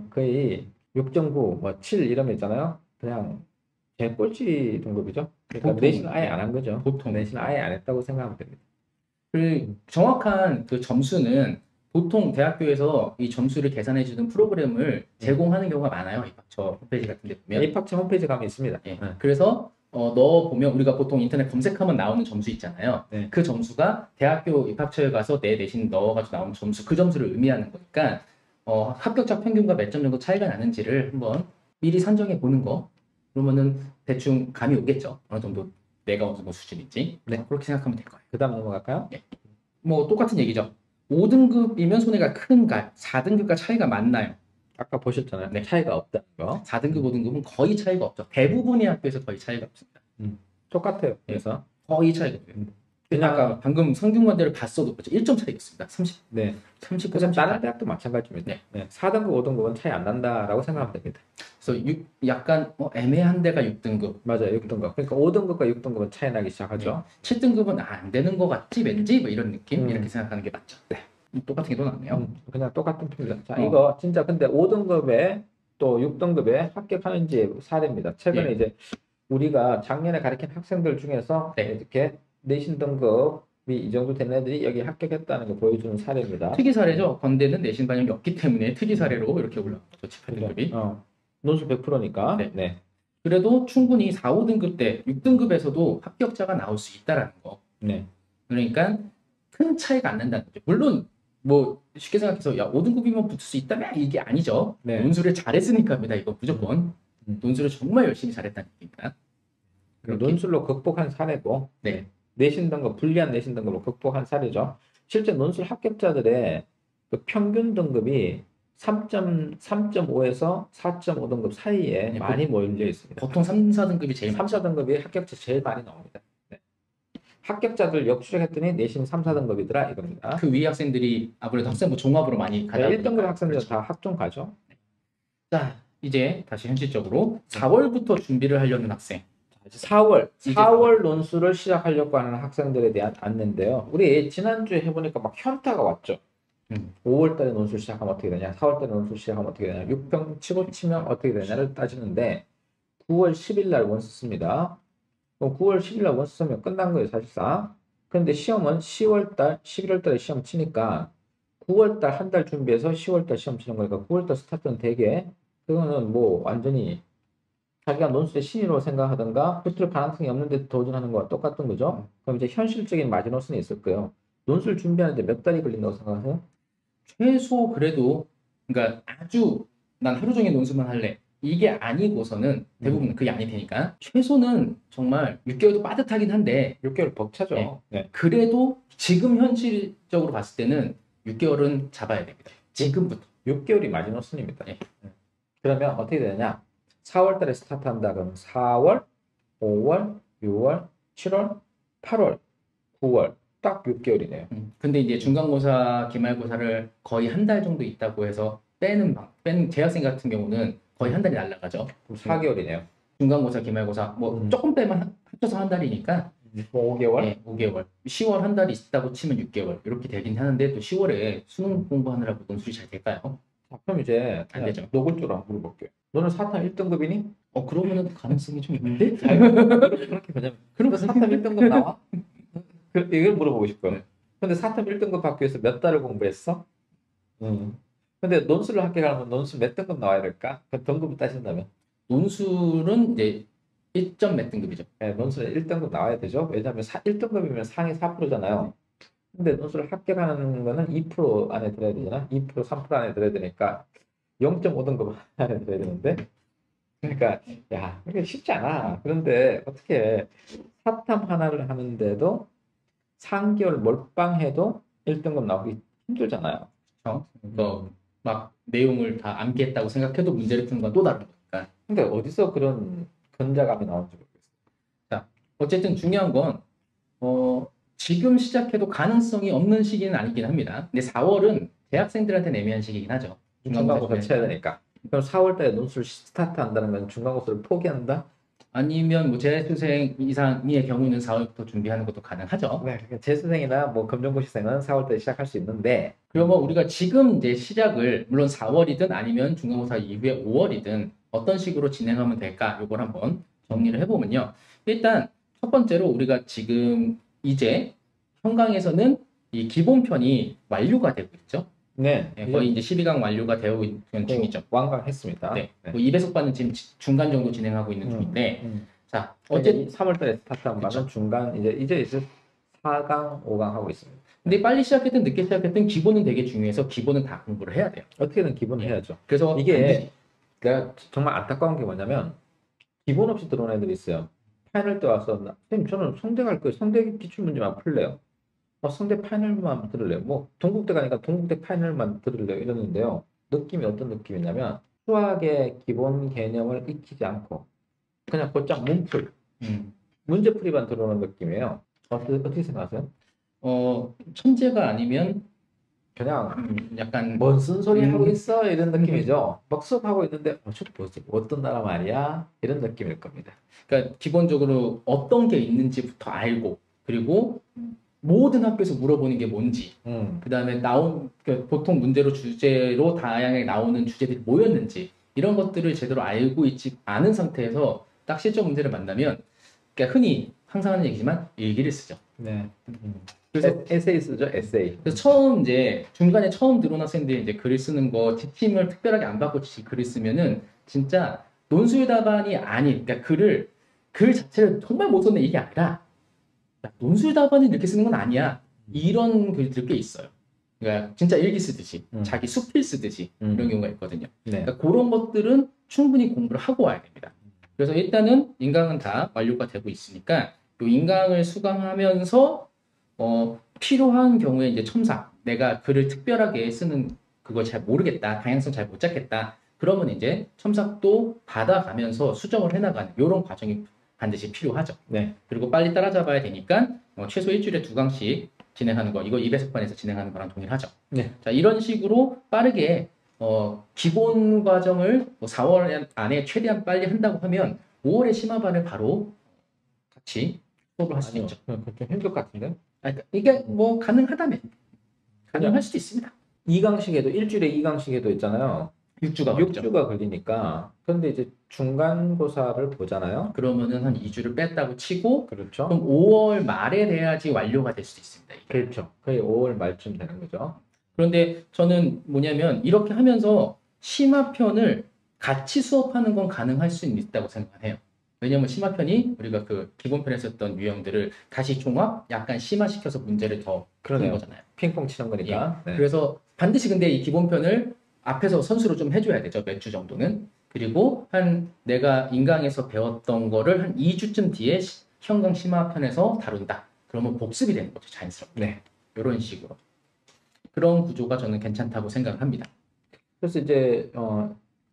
거의 6.9, 뭐 7 이러면 있잖아요. 그냥 제 꼴찌 등급이죠. 그러니까 보통, 내신 아예 안 한 거죠. 보통 내신 아예 안 했다고 생각하면 됩니다. 그 정확한 그 점수는 보통 대학교에서 이 점수를 계산해주는 프로그램을 제공하는 경우가 많아요. 입학처 홈페이지 같은 데 보면. 입학처 홈페이지 가면 있습니다. 예. 그래서 넣어 보면 우리가 보통 인터넷 검색하면 나오는 점수 있잖아요. 네. 그 점수가 대학교 입학처에 가서 내 내신 넣어가지고 나오는 점수, 그 점수를 의미하는 거니까 합격자 평균과 몇 점 정도 차이가 나는지를 한번 미리 산정해 보는 거. 그러면은 대충 감이 오겠죠. 어느 정도 내가 어느 정도 수준인지. 네. 그렇게 생각하면 될 거예요. 그 다음 넘어갈까요? 예. 뭐 똑같은 얘기죠. 5등급이면 손해가 큰가, 4등급과 차이가 많나요? 아까 보셨잖아요. 네. 차이가 없다는 거. 4등급, 5등급은 거의 차이가 없죠. 대부분의 학교에서 거의 차이가 없습니다. 똑같아요. 그래서 거의 차이가 없어요. 그냥 아까 방금 성균관대를 봤어도 그렇죠. 1점 차이였습니다. 30, 네. 39, 그래서 38. 다른 대학도 마찬가지입니다. 네. 4등급, 5등급은 차이 안 난다라고 생각하면 됩니다. 그래서 약간 애매한 데가 6등급. 맞아요. 6등급. 그러니까 5등급과 6등급은 차이 나기 시작하죠. 7등급은 안 되는 것 같지 왠지 뭐 이런 느낌 이렇게 생각하는 게 맞죠. 네. 똑같은 게 또 나왔네요. 그냥 똑같은 표입니다. 자, 이거 진짜 근데 5등급에 또 6등급에 합격하는지 사례입니다. 최근에 예. 이제 우리가 작년에 가르친 학생들 중에서 이렇게 내신 등급이 이 정도 된 애들이 여기 합격했다는 거 보여주는 사례입니다. 특이 사례죠. 건대는 내신 반영이 없기 때문에 특이 사례로 이렇게 올라왔죠. 18등급이. 논술 100%니까. 네. 네. 그래도 충분히 4, 5등급 때 6등급에서도 합격자가 나올 수 있다라는 거. 네. 그러니까 큰 차이가 안 난다는 거죠. 물론 뭐 쉽게 생각해서 야 5등급이면 붙을 수 있다면 이게 아니죠. 네. 논술을 잘했으니까입니다. 이거 무조건. 논술을 정말 열심히 잘했다는 얘기입니다. 논술로 극복한 사례고 네. 내신 등급, 불리한 내신 등급으로 극복한 사례죠. 실제 논술 합격자들의 그 평균 등급이 3.5에서 4.5등급 사이에 네, 많이 몰려 있습니다. 보통 3, 4등급이 제일 3, 4등급이 합격자 제일 많이 나옵니다. 네. 합격자들 역추적했더니 내신 3, 4등급이더라 이겁니다. 그 위 학생들이 아무래도 학생부 종합으로 많이 가다 보니까 1등급 학생들은 그렇죠. 다 학종 가죠. 자, 이제 다시 현실적으로 4월부터 준비를 하려는 학생. 4월 논술을 시작하려고 하는 학생들에 대한 안내인데요. 우리 지난주에 해보니까 막 현타가 왔죠. 5월달에 논술 시작하면 어떻게 되냐, 4월달에 논술 시작하면 어떻게 되냐, 6평 치고 치면 어떻게 되냐를 따지는데 9월 10일 날 원서 씁니다. 그럼 9월 10일 날 원서 쓰면 끝난 거예요, 사실상. 그런데 시험은 10월달, 11월달에 시험 치니까 9월달 한 달 준비해서 10월달 시험 치는 거니까 9월달 스타트는 되게 그거는 뭐 완전히 자기가 논술의 신이라고 생각하던가 붙을 가능성이 없는데 도전하는 거와 똑같은 거죠. 그럼 이제 현실적인 마지노선이 있을 거예요. 논술 준비하는데 몇 달이 걸린다고 생각하세요? 최소 그래도 그러니까 아주 난 하루 종일 논술만 할래. 이게 아니고서는 대부분 그게 아닐 테니까 최소는 정말 6개월도 빠듯하긴 한데 6개월 벅차죠. 네. 네. 그래도 지금 현실적으로 봤을 때는 6개월은 잡아야 됩니다. 지금부터. 6개월이 마지노선입니다. 네. 그러면 어떻게 되느냐? 4월 달에 스타트한다 그러면 4월, 5월, 6월, 7월, 8월, 9월 딱 6개월이네요. 근데 이제 중간고사, 기말고사를 거의 한 달 정도 있다고 해서 빼는 재학생 같은 경우는 거의 한 달이 날아가죠. 그럼 4개월이네요. 중간고사, 기말고사 뭐 조금 빼면 합쳐서 한 달이니까 5개월? 네, 5개월. 10월 한 달이 있다고 치면 6개월 이렇게 되긴 하는데 또 10월에 수능 공부하느라고 논술이 잘 될까요? 그럼 이제 안 되죠. 노골적으로 한번 물어볼게요. 너는 사탐 1등급이니? 그러면은 가능성이 좀 있는데? 그렇게 왜냐면 그럼 사탐 1등급 나와? 이걸 물어보고 싶어요. 네. 근데 사탐 1등급 받기 위해서 몇 달을 공부했어? 근데 논술을 합격하면 논술 몇 등급 나와야 될까? 그 등급을 따진다면? 논술은 이제 1점 몇 등급이죠. 네, 논술은 1등급 나와야 되죠. 왜냐하면 1등급이면 상위 4%잖아요. 근데 논술을 합격하는 거는 2% 안에 들어야 되잖아. 2%, 3% 안에 들어야 되니까 0.5등급 안에 들어야 되는데. 그러니까 야, 이게 쉽지 않아. 그런데 어떻게 사탐 하나를 하는데도 3개월 몰빵해도 1등급 나오기 힘들잖아요. 그렇죠. 막 내용을 다 암기했다고 생각해도 문제를 푸는 건 또 다른 거니까. 근데 어디서 그런 근자감이 나오는지 모르겠어요. 자, 어쨌든 중요한 건 지금 시작해도 가능성이 없는 시기는 아니긴 합니다. 근데 4월은 대학생들한테 애매한 시기긴 하죠. 중간고사 쳐야 되니까. 그럼 4월 달에 논술 스타트 한다는 건 중간고사를 포기한다? 아니면 뭐 재수생 이상의 경우는 4월부터 준비하는 것도 가능하죠. 네, 그러니까 재수생이나 뭐 검정고시생은 4월 달에 시작할 수 있는데 그러면 우리가 지금 이제 시작을 물론 4월이든 아니면 중간고사 이후에 5월이든 어떤 식으로 진행하면 될까? 이걸 한번 정리를 해보면요. 일단 첫 번째로 우리가 지금 이제 현강에서는 이 기본편이 완료가 되고 있죠. 네, 거의 이제 12강 완료가 되어 있는 중이죠. 완강했습니다. 네. 뭐 2배속반은 지금 중간 정도 진행하고 있는 중인데, 자, 어제 3월 달에 스타트한 바는 중간 이제 4강, 5강 하고 있습니다. 근데 빨리 시작했든 늦게 시작했든 기본은 되게 중요해서 기본은 다 공부를 해야 돼요. 어떻게든 기본을 해야죠. 그래서 이게 내가 정말 안타까운 게 뭐냐면 기본 없이 들어온 애들이 있어요. 파이널 때 와서 선생님 저는 성대 갈 거예요. 성대 기출 문제만 풀래요. 성대 파이널만 들을래요. 뭐 동국대 가니까 동국대 파이널만 들을래요. 이러는데요. 느낌이 어떤 느낌이냐면 수학의 기본 개념을 익히지 않고 그냥 곧장 문풀, 문제풀이만 들어오는 느낌이에요. 어떻게 생각하세요? 천재가 아니면 그냥 약간 뭔 쓴소리 하고 있어 이런 느낌이죠. 막 수업하고 있는데 저 뭐지? 어떤 나라 말이야? 이런 느낌일 겁니다. 그러니까 기본적으로 어떤 게 있는지부터 알고 그리고 모든 학교에서 물어보는 게 뭔지 그 다음에 그러니까 보통 문제로 주제로 다양하게 나오는 주제들이 뭐였는지 이런 것들을 제대로 알고 있지 않은 상태에서 딱 실전 문제를 만나면 그러니까 흔히 항상 하는 얘기지만 일기를 쓰죠. 네. 그래서 에세이 쓰죠, 에세이. 그래서 처음 이제 중간에 처음 들어온 학생들이 이제 글을 쓰는 거 지침을 특별하게 안 받고 글을 쓰면은 진짜 논술 답안이 아닌 그러니까 글 자체를 정말 못 썼네 이게 아니라 야, 논술 답안을 이렇게 쓰는 건 아니야 이런 글들 꽤 있어요. 그러니까 진짜 일기 쓰듯이 자기 수필 쓰듯이 이런 경우가 있거든요. 네. 그러니까 그런 것들은 충분히 공부를 하고 와야 됩니다. 그래서 일단은 인강은 다 완료가 되고 있으니까 이 인강을 수강하면서 필요한 경우에 이제 첨삭, 내가 글을 특별하게 쓰는 그걸 잘 모르겠다, 방향성 잘 못 잡겠다. 그러면 이제 첨삭도 받아가면서 수정을 해나가는 이런 과정이 반드시 필요하죠. 네. 그리고 빨리 따라잡아야 되니까 최소 일주일에 2강씩 진행하는 거, 이거 2배속반에서 진행하는 거랑 동일하죠. 네. 자, 이런 식으로 빠르게 기본 과정을 4월 안에 최대한 빨리 한다고 하면 5월에 심화반을 바로 같이 수업을 할 수 있죠. 좀 힘들 것 같은데? 그러니까 이게 뭐 가능하다면 가능할 수도 있습니다. 2강식에도 일주일에 2강식에도 있잖아요. 6주가 걸리니까. 그런데 이제 중간고사를 보잖아요. 그러면은 한 2주를 뺐다고 치고 그렇죠. 그럼 5월 말에 돼야지 완료가 될 수도 있습니다. 이게. 그렇죠. 거의 5월 말쯤 되는 거죠. 그런데 저는 뭐냐면 이렇게 하면서 심화편을 같이 수업하는 건 가능할 수 있다고 생각해요. 왜냐면 심화편이 우리가 그 기본편에서 했던 유형들을 다시 종합, 약간 심화시켜서 문제를 더 푸는 거잖아요. 핑퐁 치는 거니까. 예. 네. 그래서 반드시 근데 이 기본편을 앞에서 선수로 좀 해줘야 되죠. 몇 주 정도는. 그리고 내가 인강에서 배웠던 거를 한 2주쯤 뒤에 현강 심화편에서 다룬다. 그러면 복습이 되는 거죠. 자연스럽게. 네. 이런 식으로. 그런 구조가 저는 괜찮다고 생각을 합니다. 그래서 이제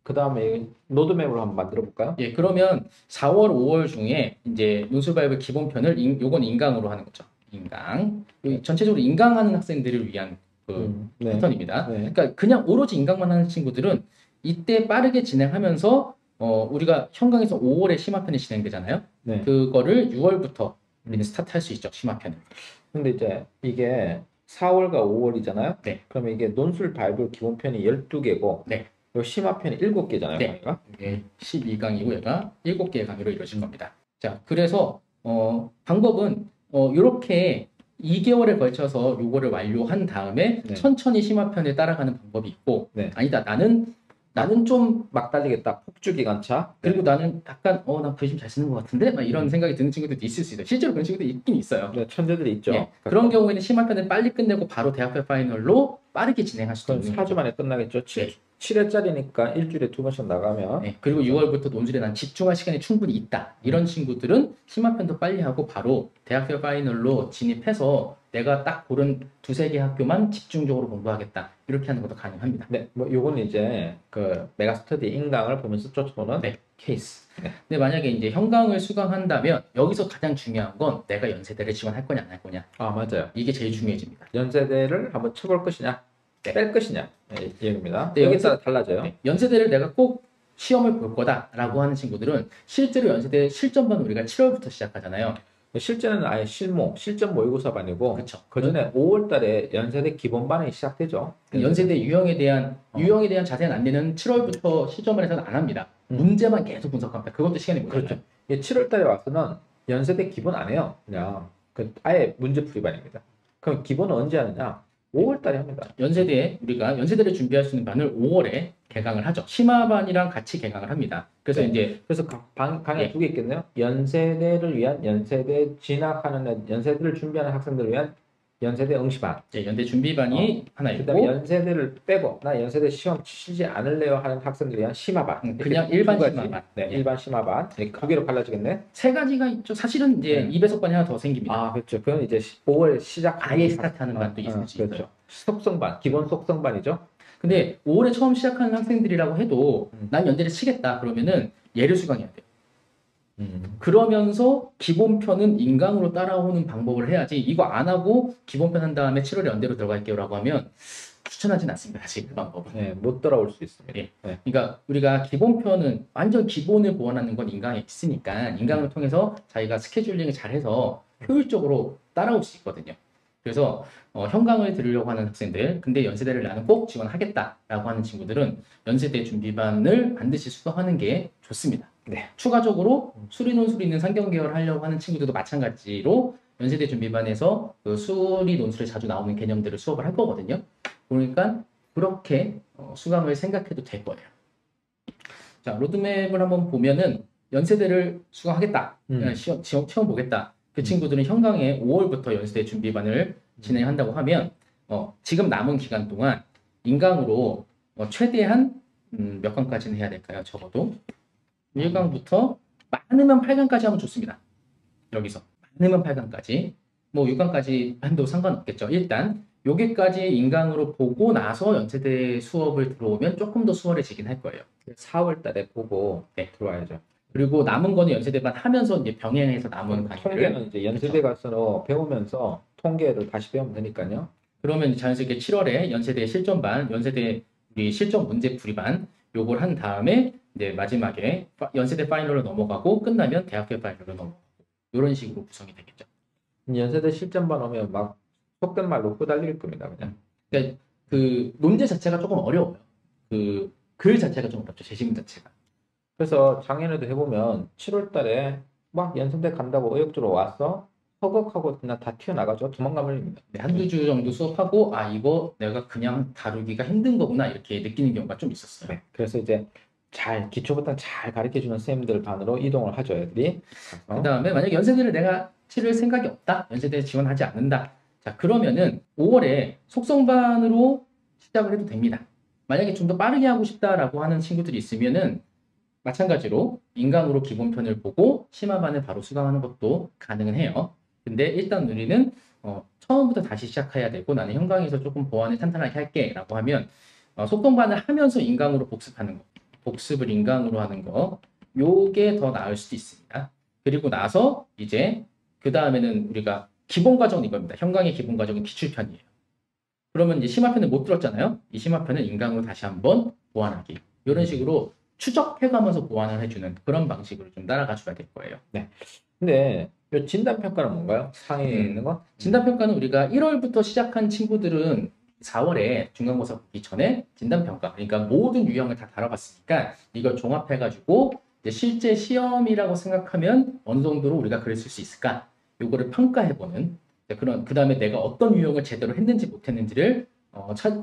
그 다음에 로드맵으로 한번 만들어 볼까요? 예, 그러면 4월, 5월 중에 이제 논술바이블 기본편을 요건 인강으로 하는 거죠. 인강. 전체적으로 인강하는 학생들을 위한 그 네. 패턴입니다. 네. 그러니까 그냥 오로지 인강만 하는 친구들은 이때 빠르게 진행하면서 우리가 현강에서 5월에 심화편이 진행되잖아요. 네. 그거를 6월부터 우리는 스타트할 수 있죠. 심화편을. 근데 이제 이게 4월과 5월이잖아요. 네. 그러면 이게 논술 바이블 기본편이 12개고 네. 요 심화편이 7개잖아요. 네. 강의가. 12강이고 얘가 7개의 강의로 이루어질 겁니다. 자, 그래서 방법은 이렇게 2개월에 걸쳐서 요거를 완료한 다음에 네. 천천히 심화편을 따라가는 방법이 있고 네. 아니다. 나는 좀 막 달리겠다. 폭주 기관차. 그리고 나는 약간 나 글씨 잘 쓰는 것 같은데 막 이런 생각이 드는 친구들도 있을 수 있어요. 실제로 그런 친구들이 있긴 있어요. 네, 천재들이 있죠. 예, 그런 경우에는 심화편을 빨리 끝내고 바로 대학교 파이널로 빠르게 진행할 수도 그럼 있는 4주 만에 끝나겠죠. 7회짜리니까 일주일에 2번씩 나가면. 네, 그리고 6월부터 논술에 난 집중할 시간이 충분히 있다. 이런 친구들은 심화편도 빨리 하고 바로 대학교 파이널로 진입해서 내가 딱 고른 2-3개 학교만 집중적으로 공부하겠다. 이렇게 하는 것도 가능합니다. 네, 뭐 요건 이제 그 메가스터디 인강을 보면서 쫓아보는 네. 케이스. 네. 근데 만약에 이제 현강을 수강한다면 여기서 가장 중요한 건 내가 연세대를 지원할 거냐 안 할 거냐. 아, 맞아요. 이게 제일 중요해집니다. 연세대를 한번 쳐볼 것이냐, 네. 뺄 것이냐, 이 얘기입니다. 네, 여기에 따라 달라져요. 네, 연세대를 내가 꼭 시험을 볼 거다라고 하는 친구들은 실제로 연세대 실전반 우리가 7월부터 시작하잖아요. 실제는 아예 실전 모의고사반이고, 그렇죠. 그 전에 5월 달에 연세대 기본반이 시작되죠. 연세대 유형에 대한 자세한 안내는 7월부터 실전반에서는 안 합니다. 문제만 계속 분석합니다. 그것도 시간이 모자라요. 그렇죠. 7월 달에 와서는 연세대 기본 안 해요. 그냥 아예 문제풀이반입니다. 그럼 기본은 언제 하느냐? 5월 달에 합니다. 우리가 연세대를 준비할 수 있는 반을 5월에 개강을 하죠. 심화반이랑 같이 개강을 합니다. 그래서 네. 이제 강의 2개 있겠네요. 연세대를 위한 연세대를 준비하는 학생들을 위한 연세대 응시반. 연대 준비반이 하나 있고, 그다음에 연세대를 빼고 나 연세대 시험 치지 않을래요 하는 학생들을 위한 심화반. 그냥 일반 심화반. 네, 일반 심화반. 두 개로 갈라지겠네. 3가지가 있죠. 사실은 이제 2배속반이 하나 더 생깁니다. 아, 그렇죠. 그건 이제 5월 시작 아예 스타트하는 반도 있을 수 있어요. 그렇죠. 속성반, 기본 속성반이죠. 근데 5월에 처음 시작하는 학생들이라고 해도 난 연대를 치겠다 그러면은 예를 수강해야 돼요. 그러면서 기본편은 인강으로 따라오는 방법을 해야지 이거 안 하고 기본편 한 다음에 7월에 연대로 들어갈게요 라고 하면 추천하진 않습니다. 사실 그 방법은. 네, 못 따라올 수 있습니다. 예. 네. 그러니까 우리가 기본편은 완전 기본을 보완하는 건 인강에 있으니까 인강을 통해서 자기가 스케줄링을 잘해서 효율적으로 따라올 수 있거든요. 그래서 현강을 들으려고 하는 학생들, 근데 연세대를 나는 꼭 지원하겠다라고 하는 친구들은 연세대 준비반을 반드시 수강하는 게 좋습니다. 네. 추가적으로 수리 논술 있는 상경계열 하려고 하는 친구들도 마찬가지로 연세대 준비반에서 그 수리 논술에 자주 나오는 개념들을 수업을 할 거거든요. 그러니까 그렇게 수강을 생각해도 될 거예요. 자, 로드맵을 한번 보면은 연세대를 수강하겠다, 시험 보겠다. 그 친구들은 현강에 5월부터 연세대 준비반을 진행한다고 하면 지금 남은 기간 동안 인강으로 최대한 몇 강까지는 해야 될까요? 적어도 1강부터 많으면 8강까지 하면 좋습니다. 여기서 많으면 8강까지 뭐 6강까지 한도 상관없겠죠. 일단 여기까지 인강으로 보고 나서 연세대 수업을 들어오면 조금 더 수월해지긴 할 거예요. 4월 달에 보고 네. 들어와야죠. 그리고 남은 거는 연세대반 하면서 이제 병행해서 남은 강의를 통계는 이제 연세대 가서 배우면서 통계를 다시 배우면 되니까요. 그러면 자연스럽게 7월에 연세대 실전반, 연세대 우리 실전 문제 풀이반 요걸 한 다음에 이제 마지막에 연세대 파이널로 넘어가고 끝나면 대학교 파이널로 넘어가고 이런 식으로 구성이 되겠죠. 연세대 실전반 오면 막 속된 말로 후달릴 겁니다, 그냥. 그러니까 그 논제 자체가 조금 어려워요. 그 글 자체가 좀 어렵죠. 제시문 자체가. 그래서 작년에도 해보면 7월 달에 막 연세대 간다고 의욕적으로 와서 허걱하고 그냥 다 튀어나가죠. 도망가 버립니다. 네, 한두 주 정도 수업하고 이거 내가 그냥 다루기가 힘든 거구나 이렇게 느끼는 경우가 좀 있었어요. 네, 그래서 이제 기초부터 잘 가르쳐주는 선생님들 반으로 이동을 하죠, 애들이. 그 다음에 만약 연세대를 내가 치를 생각이 없다, 연세대 지원하지 않는다. 자, 그러면은 5월에 속성반으로 시작을 해도 됩니다. 만약에 좀 더 빠르게 하고 싶다라고 하는 친구들이 있으면은 마찬가지로 인강으로 기본편을 보고 심화반을 바로 수강하는 것도 가능은 해요. 근데 일단 우리는 처음부터 다시 시작해야 되고 나는 형광에서 조금 보완을 탄탄하게 할게 라고 하면 속공반을 하면서 인강으로 복습하는 거, 복습을 인강으로 하는 거, 요게 더 나을 수도 있습니다. 그리고 나서 이제 그 다음에는 우리가 기본 과정은 이겁니다. 형광의 기본 과정은 기출편이에요. 그러면 이제 심화편을 못 들었잖아요. 이 심화편을 인강으로 다시 한번 보완하기. 이런 식으로 추적해가면서 보완을 해주는 그런 방식으로 좀 따라가 줘야 될 거예요. 네. 근데 이 진단평가는 뭔가요? 상위에 있는 건? 진단평가는 우리가 1월부터 시작한 친구들은 4월에 중간고사 보기 전에 진단평가, 그러니까 모든 유형을 다 다뤄봤으니까 이걸 종합해가지고 이제 실제 시험이라고 생각하면 어느 정도로 우리가 글을 쓸 수 있을까? 요거를 평가해보는 그런, 그 다음에 내가 어떤 유형을 제대로 했는지 못했는지를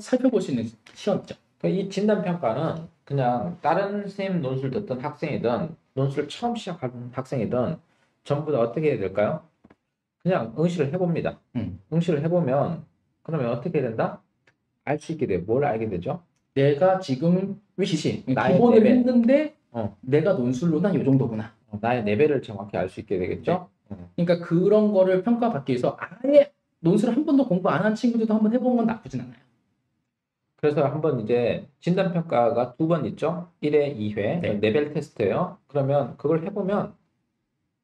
살펴볼 수 있는 시험이죠. 이 진단평가는 그냥 다른 선생님 논술 듣던 학생이든 논술을 처음 시작하는 학생이든 전부 다 어떻게 해야 될까요? 그냥 응시를 해봅니다. 응시를 해보면 그러면 어떻게 해야 된다? 알 수 있게 돼요. 뭘 알게 되죠? 내가 지금 위치, 나의 기본을 레벨. 했는데 내가 논술로는 요 정도구나. 나의 레벨을 정확히 알 수 있게 되겠죠? 그러니까 그런 거를 평가받기 위해서 아예 논술을 한 번도 공부 안 한 친구들도 한번 해본 건 나쁘진 않아요. 그래서 한번 이제 진단평가가 2번 있죠? 1회, 2회. 네. 레벨 테스트예요. 그러면 그걸 해보면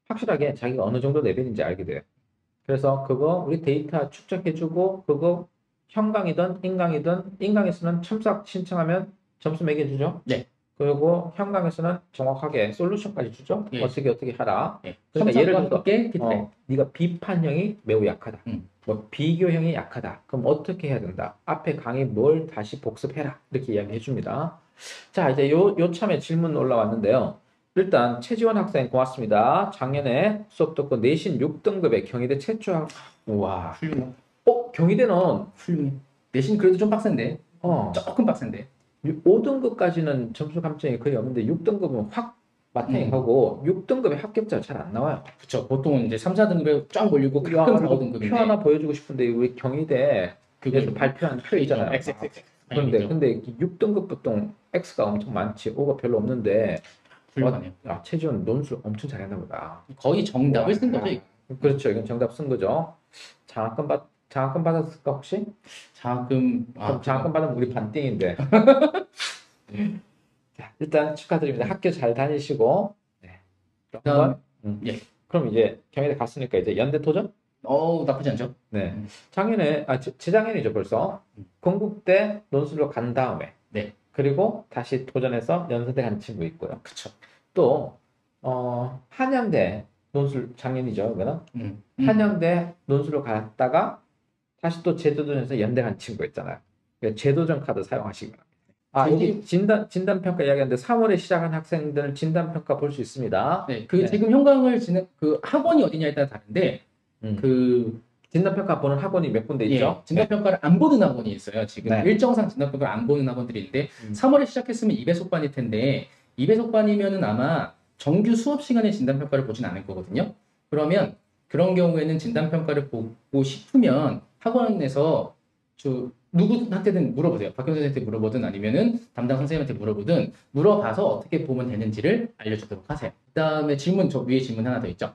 확실하게 자기가 어느 정도 레벨인지 알게 돼요. 그래서 그거 우리 데이터 축적해주고 그거 형강이든 인강이든 인강에서는 첨삭 신청하면 점수 매겨주죠. 네. 그리고 형강에서는 정확하게 솔루션까지 주죠. 예. 어떻게 하라. 예. 그러니까 예를 들어서 함께 네가 비판형이 매우 약하다. 뭐 비교형이 약하다. 그럼 어떻게 해야 된다? 앞에 강의 뭘 다시 복습해라. 이렇게 이야기해 줍니다. 자, 이제 요 참에 질문 올라왔는데요. 일단 최지원 학생 고맙습니다. 작년에 수업 듣고 내신 6등급의 경희대 최초 와, 훌륭해. 경희대는 훌륭해. 내신 그래도 좀 빡센데. 조금 빡센데. 5등급까지는 점수 감점이 거의 없는데 6등급은 확 마탱이하고 6등급의 합격자가 잘 안 나와요. 그쵸. 보통은 이제 3, 4등급에 쫙 몰리고 가끔 4, 5등급인데. 표 하나 보여주고 싶은데 우리 경희대 그게 발표한 표 있잖아요. 근데 6등급 보통 X가 엄청 많지 5가 별로 없는데 훌륭하네요. 최지원 논술 엄청 잘했나 보다. 거의 정답을 쓴 거죠. 그렇죠. 이건 정답 쓴 거죠. 장학금 받았을까 혹시? 장학금 받으면 우리 반띵인데. 자, 일단 축하드립니다. 학교 잘 다니시고. 네. 예. 그럼 이제 경희대 갔으니까 이제 연대 도전? 나쁘지 않죠. 네. 작년에 재작년이죠 벌써. 건국대 논술로 간 다음에. 네. 그리고 다시 도전해서 연세대 간 친구 있고요. 그쵸. 또 한양대 논술 작년이죠, 그거는. 한양대 논술로 갔다가 다시 또 재도전해서 연대 간 친구 있잖아요. 재도전 카드 사용하시기 바랍니다. 여기 진단평가 이야기하는데 3월에 시작한 학생들 진단평가 볼 수 있습니다. 네, 지금 형광을 그 학원이 어디냐에 따라 다른데, 진단평가 보는 학원이 몇 군데 있죠? 진단평가를 안 보는 학원이 있어요. 지금 일정상 진단평가를 안 보는 학원들이 있는데, 3월에 시작했으면 2배속반일 텐데, 2배속반이면은 아마 정규 수업 시간에 진단평가를 보진 않을 거거든요. 그러면 그런 경우에는 진단평가를 보고 싶으면 학원에서 누구한테든 물어보세요. 박경선 선생님한테 물어보든 아니면은 담당 선생님한테 물어보든 물어봐서 어떻게 보면 되는지를 알려주도록 하세요. 그 다음에 저 위에 질문 하나 더 있죠.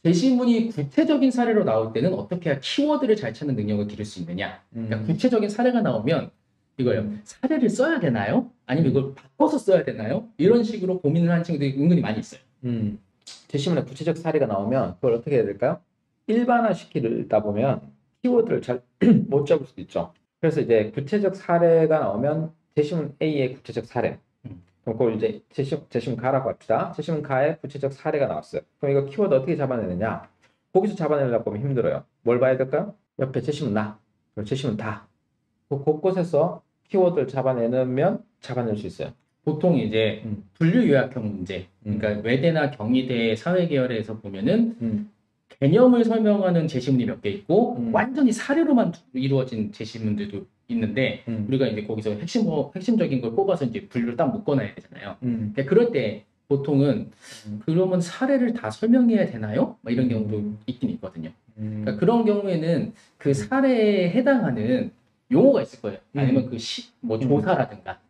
제시문이 구체적인 사례로 나올 때는 어떻게 해야 키워드를 잘 찾는 능력을 기를 수 있느냐. 그러니까 구체적인 사례가 나오면 이거예요. 사례를 써야 되나요? 아니면 이걸 바꿔서 써야 되나요? 이런 식으로 고민을 하는 친구들이 은근히 많이 있어요. 제시문에 구체적 사례가 나오면 그걸 어떻게 해야 될까요? 일반화 시키다 보면 키워드를 잘 못 잡을 수도 있죠. 그래서 이제 구체적 사례가 나오면 제시문 A의 구체적 사례. 그럼 그걸 이제 제시문 가라고 합시다. 제시문 가에 구체적 사례가 나왔어요. 그럼 이거 키워드 어떻게 잡아내느냐? 거기서 잡아내려고 하면 힘들어요. 뭘 봐야 될까요? 옆에 제시문 나, 그리고 제시문 다. 곳곳에서 키워드를 잡아내면 잡아낼 수 있어요. 보통 이제 분류 요약형 문제, 그러니까 외대나 경희대 사회계열에서 보면은 개념을 설명하는 제시문이 몇 개 있고 완전히 사례로만 이루어진 제시문들도 있는데 우리가 이제 거기서 핵심적인 걸 뽑아서 이제 분류를 딱 묶어놔야 되잖아요. 그러니까 그럴 때 보통은 그러면 사례를 다 설명해야 되나요? 이런 경우도 있긴 있거든요. 그러니까 그런 경우에는 그 사례에 해당하는 용어가 있을 거예요. 아니면 뭐 조사라든가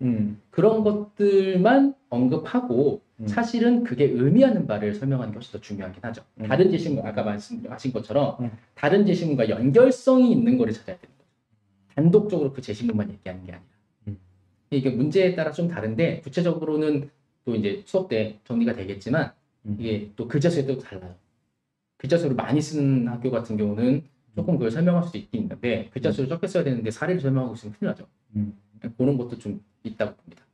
그런 것들만 언급하고 사실은 그게 의미하는 바를 설명하는 게 훨씬 더 중요하긴 하죠. 다른 지식문, 아까 말씀하신 것처럼 다른 지식문과 연결성이 있는 거를 찾아야 되는 거죠. 단독적으로 그 제시문만 얘기하는 게 아니라. 이게 문제에 따라 좀 다른데 구체적으로는 또 이제 수업 때 정리가 되겠지만 이게 또 글자수에 또 달라요. 글자수를 많이 쓰는 학교 같은 경우는 조금 그걸 설명할 수도 있긴 있는데 글자수를 적게 써야 되는데 사례를 설명하고 있으면 큰일 나죠. 그런 것도 좀 있다고 봅니다.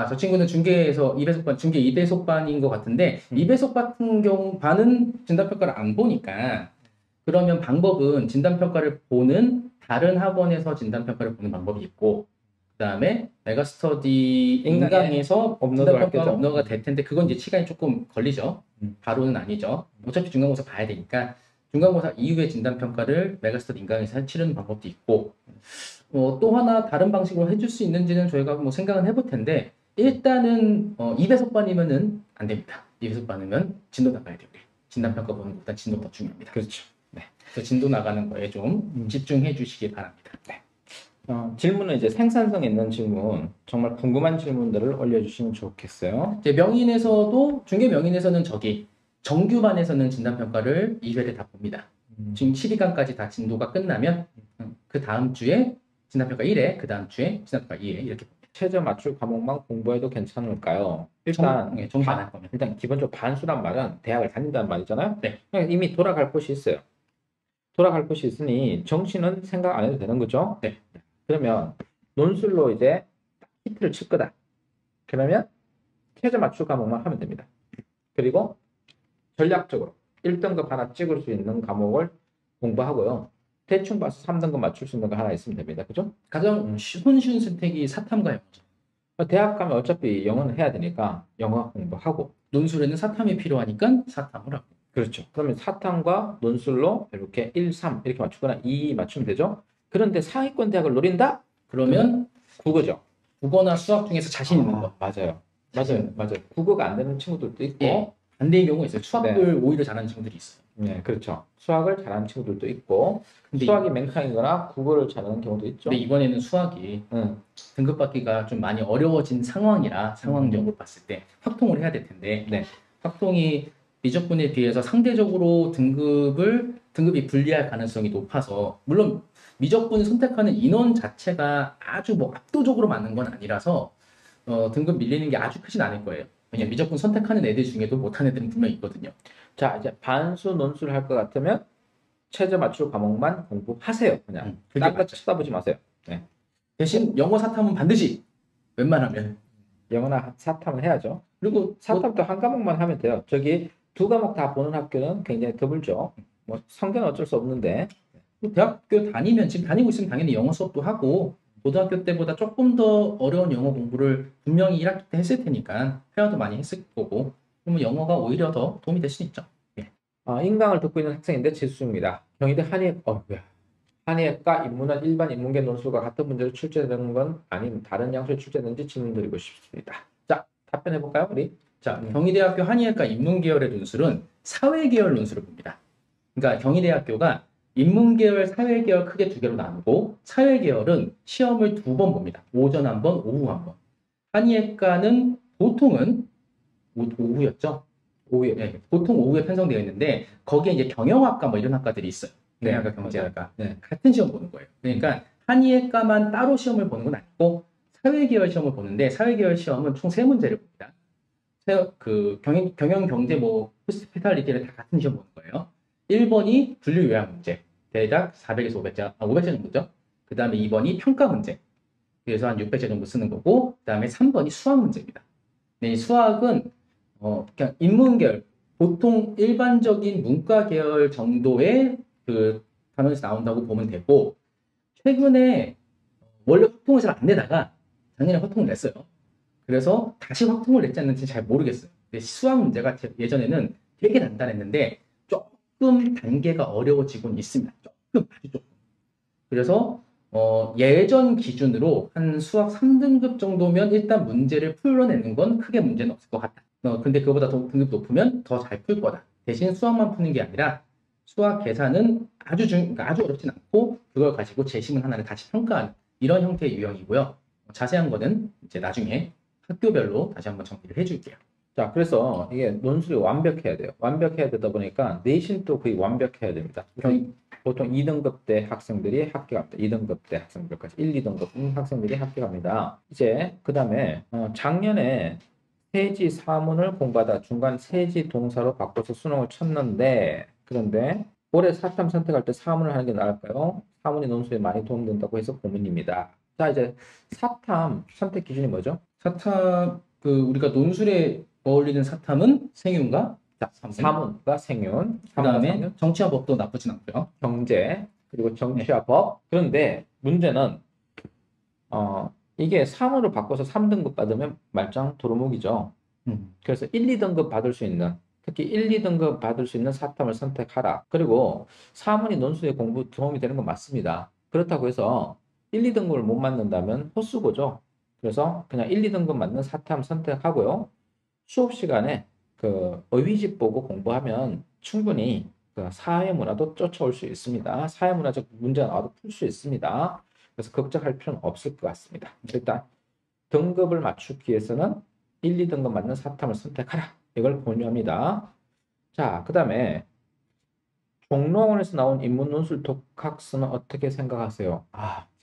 저 친구는 중계에서 2배속반, 중계 2배속반인 것 같은데 2배속 같은 경우 반은 진단평가를 안 보니까 그러면 방법은 진단평가를 보는 다른 학원에서 진단평가를 보는 방법이 있고 그 다음에 메가스터디 인강에서 진단평가가 될 텐데 그건 이제 시간이 조금 걸리죠. 바로는 아니죠. 어차피 중간고사 봐야 되니까 중간고사 이후에 진단평가를 메가스터디 인강에서 치르는 방법도 있고 또 하나 다른 방식으로 해줄 수 있는지는 저희가 뭐 생각은 해볼 텐데 일단은 2배속반이면은 안 됩니다. 2배속반이면 진도 나가야 돼요. 진단평가 보는 것보다 진도 더 중요합니다. 그렇죠. 네. 그래서 진도 나가는 거에 좀 집중해 주시기 바랍니다. 네. 질문은 이제 생산성 있는 질문, 정말 궁금한 질문들을 올려주시면 좋겠어요. 이제 명인에서도, 중계 명인에서는 정규반에서는 진단평가를 2회를 다 봅니다. 지금 12강까지 다 진도가 끝나면 그 다음 주에 진단평가 1회, 그 다음 주에 진단평가 2회 이렇게 봅니다. 최저 맞출 과목만 공부해도 괜찮을까요? 일단 일단 기본적으로 반수란 말은 대학을 다닌다는 말이잖아요. 네. 이미 돌아갈 곳이 있어요. 돌아갈 곳이 있으니 정시는 생각 안 해도 되는 거죠. 네. 그러면 논술로 이제 히트를 칠 거다. 그러면 최저 맞출 과목만 하면 됩니다. 그리고 전략적으로 1등급 하나 찍을 수 있는 과목을 공부하고요. 대충 봐서 3등급 맞출 수 있는 거 하나 있으면 됩니다. 그죠? 가장 손쉬운 선택이 사탐과 영어죠. 대학 가면 어차피 영어는 해야 되니까 영어 공부하고 논술에는 사탐이 필요하니까 사탐을 하고. 그렇죠. 그러면 사탐과 논술로 이렇게 1, 3 이렇게 맞추거나 2 맞추면 되죠. 그런데 상위권 대학을 노린다? 그러면 국어죠. 국어나 수학 중에서 자신 있는 거. 맞아요. 국어가 안 되는 친구들도 있고 예, 반대의 경우 있어요. 수학을 오히려 잘하는 친구들이 있어요. 네, 그렇죠. 수학을 잘하는 친구들도 있고 수학이 맹탕이거나 국어를 잘하는 경우도 있죠. 근데 이번에는 수학이 등급 받기가 좀 많이 어려워진 상황이라 상황적으로 봤을 때 확통을 해야 될 텐데 확통이 미적분에 비해서 상대적으로 등급이 불리할 가능성이 높아서 물론 미적분 선택하는 인원 자체가 아주 뭐 압도적으로 많은 건 아니라서 등급 밀리는 게 아주 크진 않을 거예요. 왜냐면 미적분 선택하는 애들 중에도 못하는 애들은 분명히 있거든요. 자, 이제 반수 논술 할 것 같으면 최저 맞출 과목만 공부하세요. 그냥 딴 거 쳐다보지 마세요. 네. 대신 영어 사탐은 반드시 웬만하면 영어나 사탐은 해야죠. 그리고 사탐도 한 과목만 하면 돼요. 저기 2과목 다 보는 학교는 굉장히 드물죠. 뭐 성경은 어쩔 수 없는데 대학교 다니면 지금 다니고 있으면 당연히 영어 수업도 하고 고등학교 때보다 조금 더 어려운 영어 공부를 분명히 1학기 때 했을 테니까 회화도 많이 했을 거고 그러면 영어가 오히려 더 도움이 될 수 있죠. 예. 인강을 듣고 있는 학생인데 지수입니다. 경희대 한의학과 인문학 일반 인문계 논술과 같은 문제로 출제되는 건 아닌 다른 양수에 출제되는지 질문드리고 싶습니다. 자, 답변해 볼까요, 우리? 자, 경희대학교 한의학과 인문계열의 논술은 사회계열 논술을 봅니다. 그러니까 경희대학교가 인문계열, 사회계열 크게 2개로 나누고 사회계열은 시험을 2번 봅니다. 오전 1번, 오후 1번. 한의학과는 보통은 오후였죠? 오후에. 네, 보통 오후에 편성되어 있는데 거기에 이제 경영학과 뭐 이런 학과들이 있어요. 경영학과, 경제학과. 같은 시험 보는 거예요. 그러니까 한의학과만 따로 시험을 보는 건 아니고 사회계열 시험을 보는데 사회계열 시험은 총 3문제를 봅니다. 경영, 경제, 뭐 호스피탈리티를 다 같은 시험 보는 거예요. 1번이 분류 요약 문제. 대략 400에서 500자 정도죠. 그 다음에 2번이 평가 문제. 그래서 한 600자 정도 쓰는 거고, 그 다음에 3번이 수학 문제입니다. 네, 수학은, 그냥 인문계열, 보통 일반적인 문과 계열 정도의 그 단원에서 나온다고 보면 되고, 최근에 원래 확통을 잘 안 내다가 작년에 확통을 냈어요. 그래서 다시 확통을 냈지 않는지 잘 모르겠어요. 근데 수학 문제가 예전에는 되게 단단했는데, 조금 단계가 어려워지곤 있습니다. 아주 조금. 그래서 예전 기준으로 한 수학 3등급 정도면 일단 문제를 풀어내는 건 크게 문제는 없을 것 같다. 근데 그거보다 더 등급 높으면 더 잘 풀 거다. 대신 수학만 푸는 게 아니라 수학 계산은 그러니까 아주 어렵진 않고 그걸 가지고 재시문 하나를 다시 평가하는 이런 형태의 유형이고요. 자세한 거는 이제 나중에 학교별로 다시 한번 정리를 해줄게요. 자, 그래서 이게 논술이 완벽해야 돼요. 완벽해야 되다 보니까 내신도 거의 완벽해야 됩니다. 보통 2등급 때 학생들이 합격합니다. 2등급 때 학생들까지 1, 2등급 학생들이 합격합니다. 이제 그 다음에 작년에 세지 사문을 공부하다 중간 세지 동사로 바꿔서 수능을 쳤는데 그런데 올해 사탐 선택할 때 사문을 하는 게 나을까요? 사문이 논술에 많이 도움된다고 해서 고민입니다. 자, 이제 사탐 선택 기준이 뭐죠? 사탐 우리가 논술에 어울리는 사탐은 생윤과 사문과 생윤, 그다음에 정치와 법도 나쁘진 않고요. 경제 그리고 정치와 법. 그런데 문제는 이게 사문을 바꿔서 3등급 받으면 말짱 도루묵이죠. 그래서 1, 2등급 받을 수 있는 특히 1, 2등급 받을 수 있는 사탐을 선택하라. 그리고 사문이 논술에 공부 도움이 되는 건 맞습니다. 그렇다고 해서 1, 2등급을 못 맞는다면 헛수고죠. 그래서 그냥 1, 2등급 맞는 사탐 선택하고요. 수업 시간에 그 어휘집 보고 공부하면 충분히 그 사회문화도 쫓아올 수 있습니다. 사회문화적 문제가 나와도 풀 수 있습니다. 그래서 걱정할 필요는 없을 것 같습니다. 일단 등급을 맞추기 위해서는 1, 2등급 맞는 사탐을 선택하라. 이걸 권유합니다. 자, 그 다음에 종로원에서 나온 인문논술 독학서는 어떻게 생각하세요?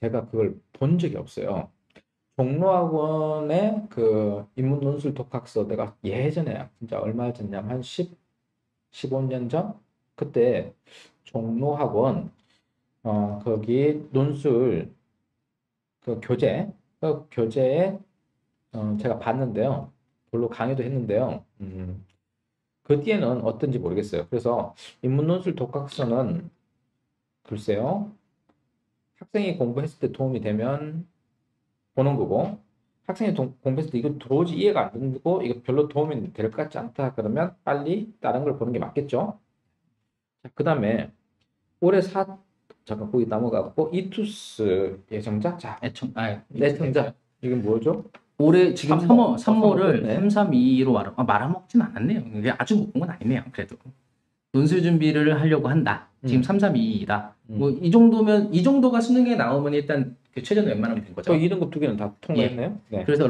제가 그걸 본 적이 없어요. 종로학원의 그 인문논술 독학서 내가 예전에 진짜 얼마 전냐면 한 15년 전? 그때 종로학원 거기 논술 그 교재에 제가 봤는데요. 별로 강의도 했는데요. 그 뒤에는 어떤지 모르겠어요. 그래서 인문논술 독학서는 글쎄요. 학생이 공부했을 때 도움이 되면 보는 거고 학생이 공부했을 때 이거 도저히 이해가 안 되고 이거 별로 도움이 될 것 같지 않다 그러면 빨리 다른 걸 보는 게 맞겠죠. 그 다음에 올해 잠깐 거기 넘어가고 이투스 예정자 애청자 이게 뭐죠? 올해 지금 3모를 3, 3, 2로 말아먹진 않았네요. 이게 아주 못 본 건 아니네요. 그래도 논술 준비를 하려고 한다. 지금 3, 3, 2다. 뭐 이 정도면 이 정도가 수능에 나오면 일단 그 최저는 웬만하면 된 거죠. 2등급 2개는 다 통과했네요. 네. 그래서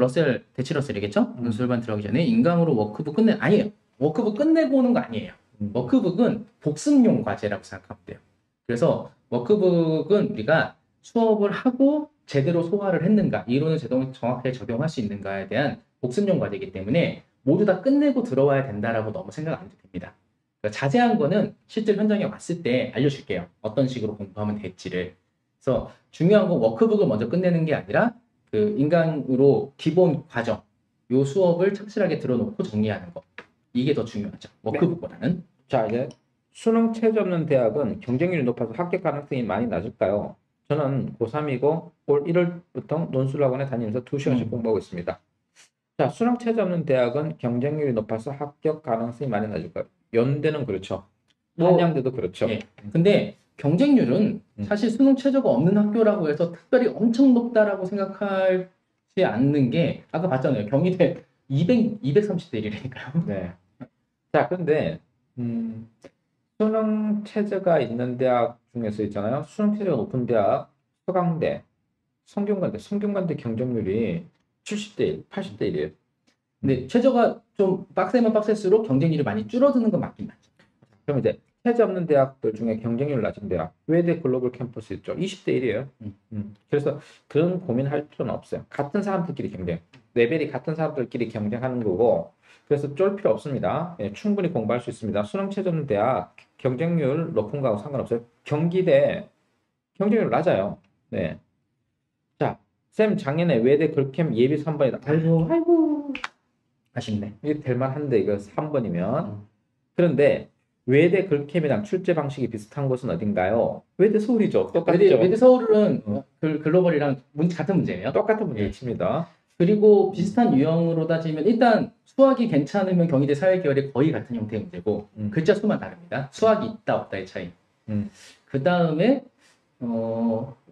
대치 러셀이겠죠? 논술반 들어가기 전에 인강으로 워크북 아니에요. 워크북 끝내고 오는 거 아니에요. 워크북은 복습용 과제라고 생각하면 돼요. 그래서 워크북은 우리가 수업을 하고 제대로 소화를 했는가, 이론을 정확하게 적용할 수 있는가에 대한 복습용 과제이기 때문에 모두 다 끝내고 들어와야 된다라고 너무 생각 안 해도 됩니다. 그러니까 자세한 거는 실제 현장에 왔을 때 알려줄게요. 어떤 식으로 공부하면 될지를. 그래서 중요한 건 워크북을 먼저 끝내는 게 아니라 그 인강으로 기본 과정, 요 수업을 착실하게 들어놓고 정리하는 거. 이게 더 중요하죠. 워크북보다는. 네. 자, 이제 수능 체제 없는 대학은 경쟁률이 높아서 합격 가능성이 많이 낮을까요? 저는 고3이고 올 1월부터 논술학원에 다니면서 2시간씩 공부하고 있습니다. 자, 수능 체제 없는 대학은 경쟁률이 높아서 합격 가능성이 많이 낮을까요? 연대는 그렇죠. 한양대도 그렇죠. 예. 근데 경쟁률은 사실 수능 체제가 없는 학교라고 해서 특별히 엄청 높다라고 생각하지 않는 게 아까 봤잖아요. 경희대 230대 1이라니까요. 네. 자, 근데 수능 체제가 있는 대학 중에서 있잖아요. 수능 체제가 높은 대학, 서강대, 성균관대 경쟁률이 70대 1, 80대 1이에요. 근데 체제가 좀 빡세면 빡셀수록 경쟁률이 많이 줄어드는 건 맞긴 맞죠. 그럼 이제 체제 없는 대학들 중에 경쟁률 낮은 대학, 외대 글로벌 캠퍼스 있죠. 20대 1이에요. 그래서 그런 고민할 필요는 없어요. 같은 사람들끼리 경쟁, 레벨이 같은 사람들끼리 경쟁하는 거고, 그래서 쫄 필요 없습니다. 예, 충분히 공부할 수 있습니다. 수능 체제 없는 대학 경쟁률 높은 거하고 상관없어요. 경기대 경쟁률 낮아요. 네. 자, 쌤 작년에 외대 글캠 예비 3번이다. 아이고. 아쉽네. 이게 될 만한데 이거 3번이면. 그런데 외대 글캠이랑 출제 방식이 비슷한 곳은 어딘가요? 외대 서울이죠. 똑같죠. 외대 서울은 글로벌이랑 같은 문제예요. 똑같은 문제를 칩니다. 그리고 비슷한 유형으로 따지면 일단 수학이 괜찮으면 경희대 사회계열이 거의 같은 형태의 문제고 글자 수만 다릅니다. 수학이 있다 없다의 차이. 그 다음에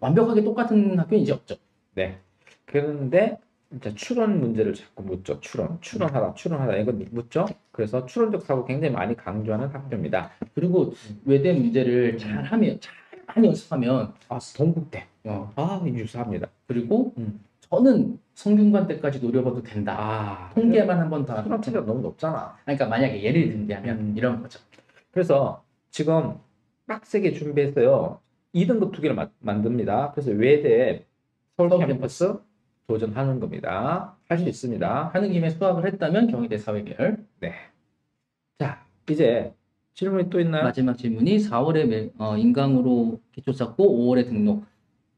완벽하게 똑같은 학교는 이제 없죠. 네. 그런데 진짜 추론 문제를 자꾸 묻죠. 추론하다 이거 묻죠. 그래서 추론적 사고 굉장히 많이 강조하는 학교입니다. 그리고 외대 문제를 잘하면 잘 많이 연습하면 동국대 유사합니다. 그리고 저는 성균관 때까지 노려봐도 된다. 통계만 한 번 더. 수능 너무 높잖아. 그러니까 만약에 예를 든다면 이런 거죠. 그래서 지금 빡세게 준비했어요. 2등급 투기를 만듭니다. 그래서 외대 서울 캠퍼스 도전하는 겁니다. 할 수 있습니다. 하는 김에 수학을 했다면 경희대 사회계열. 네. 자, 이제 질문이 또 있나요? 마지막 질문이 4월에 인강으로 기초 쌓고 5월에 등록.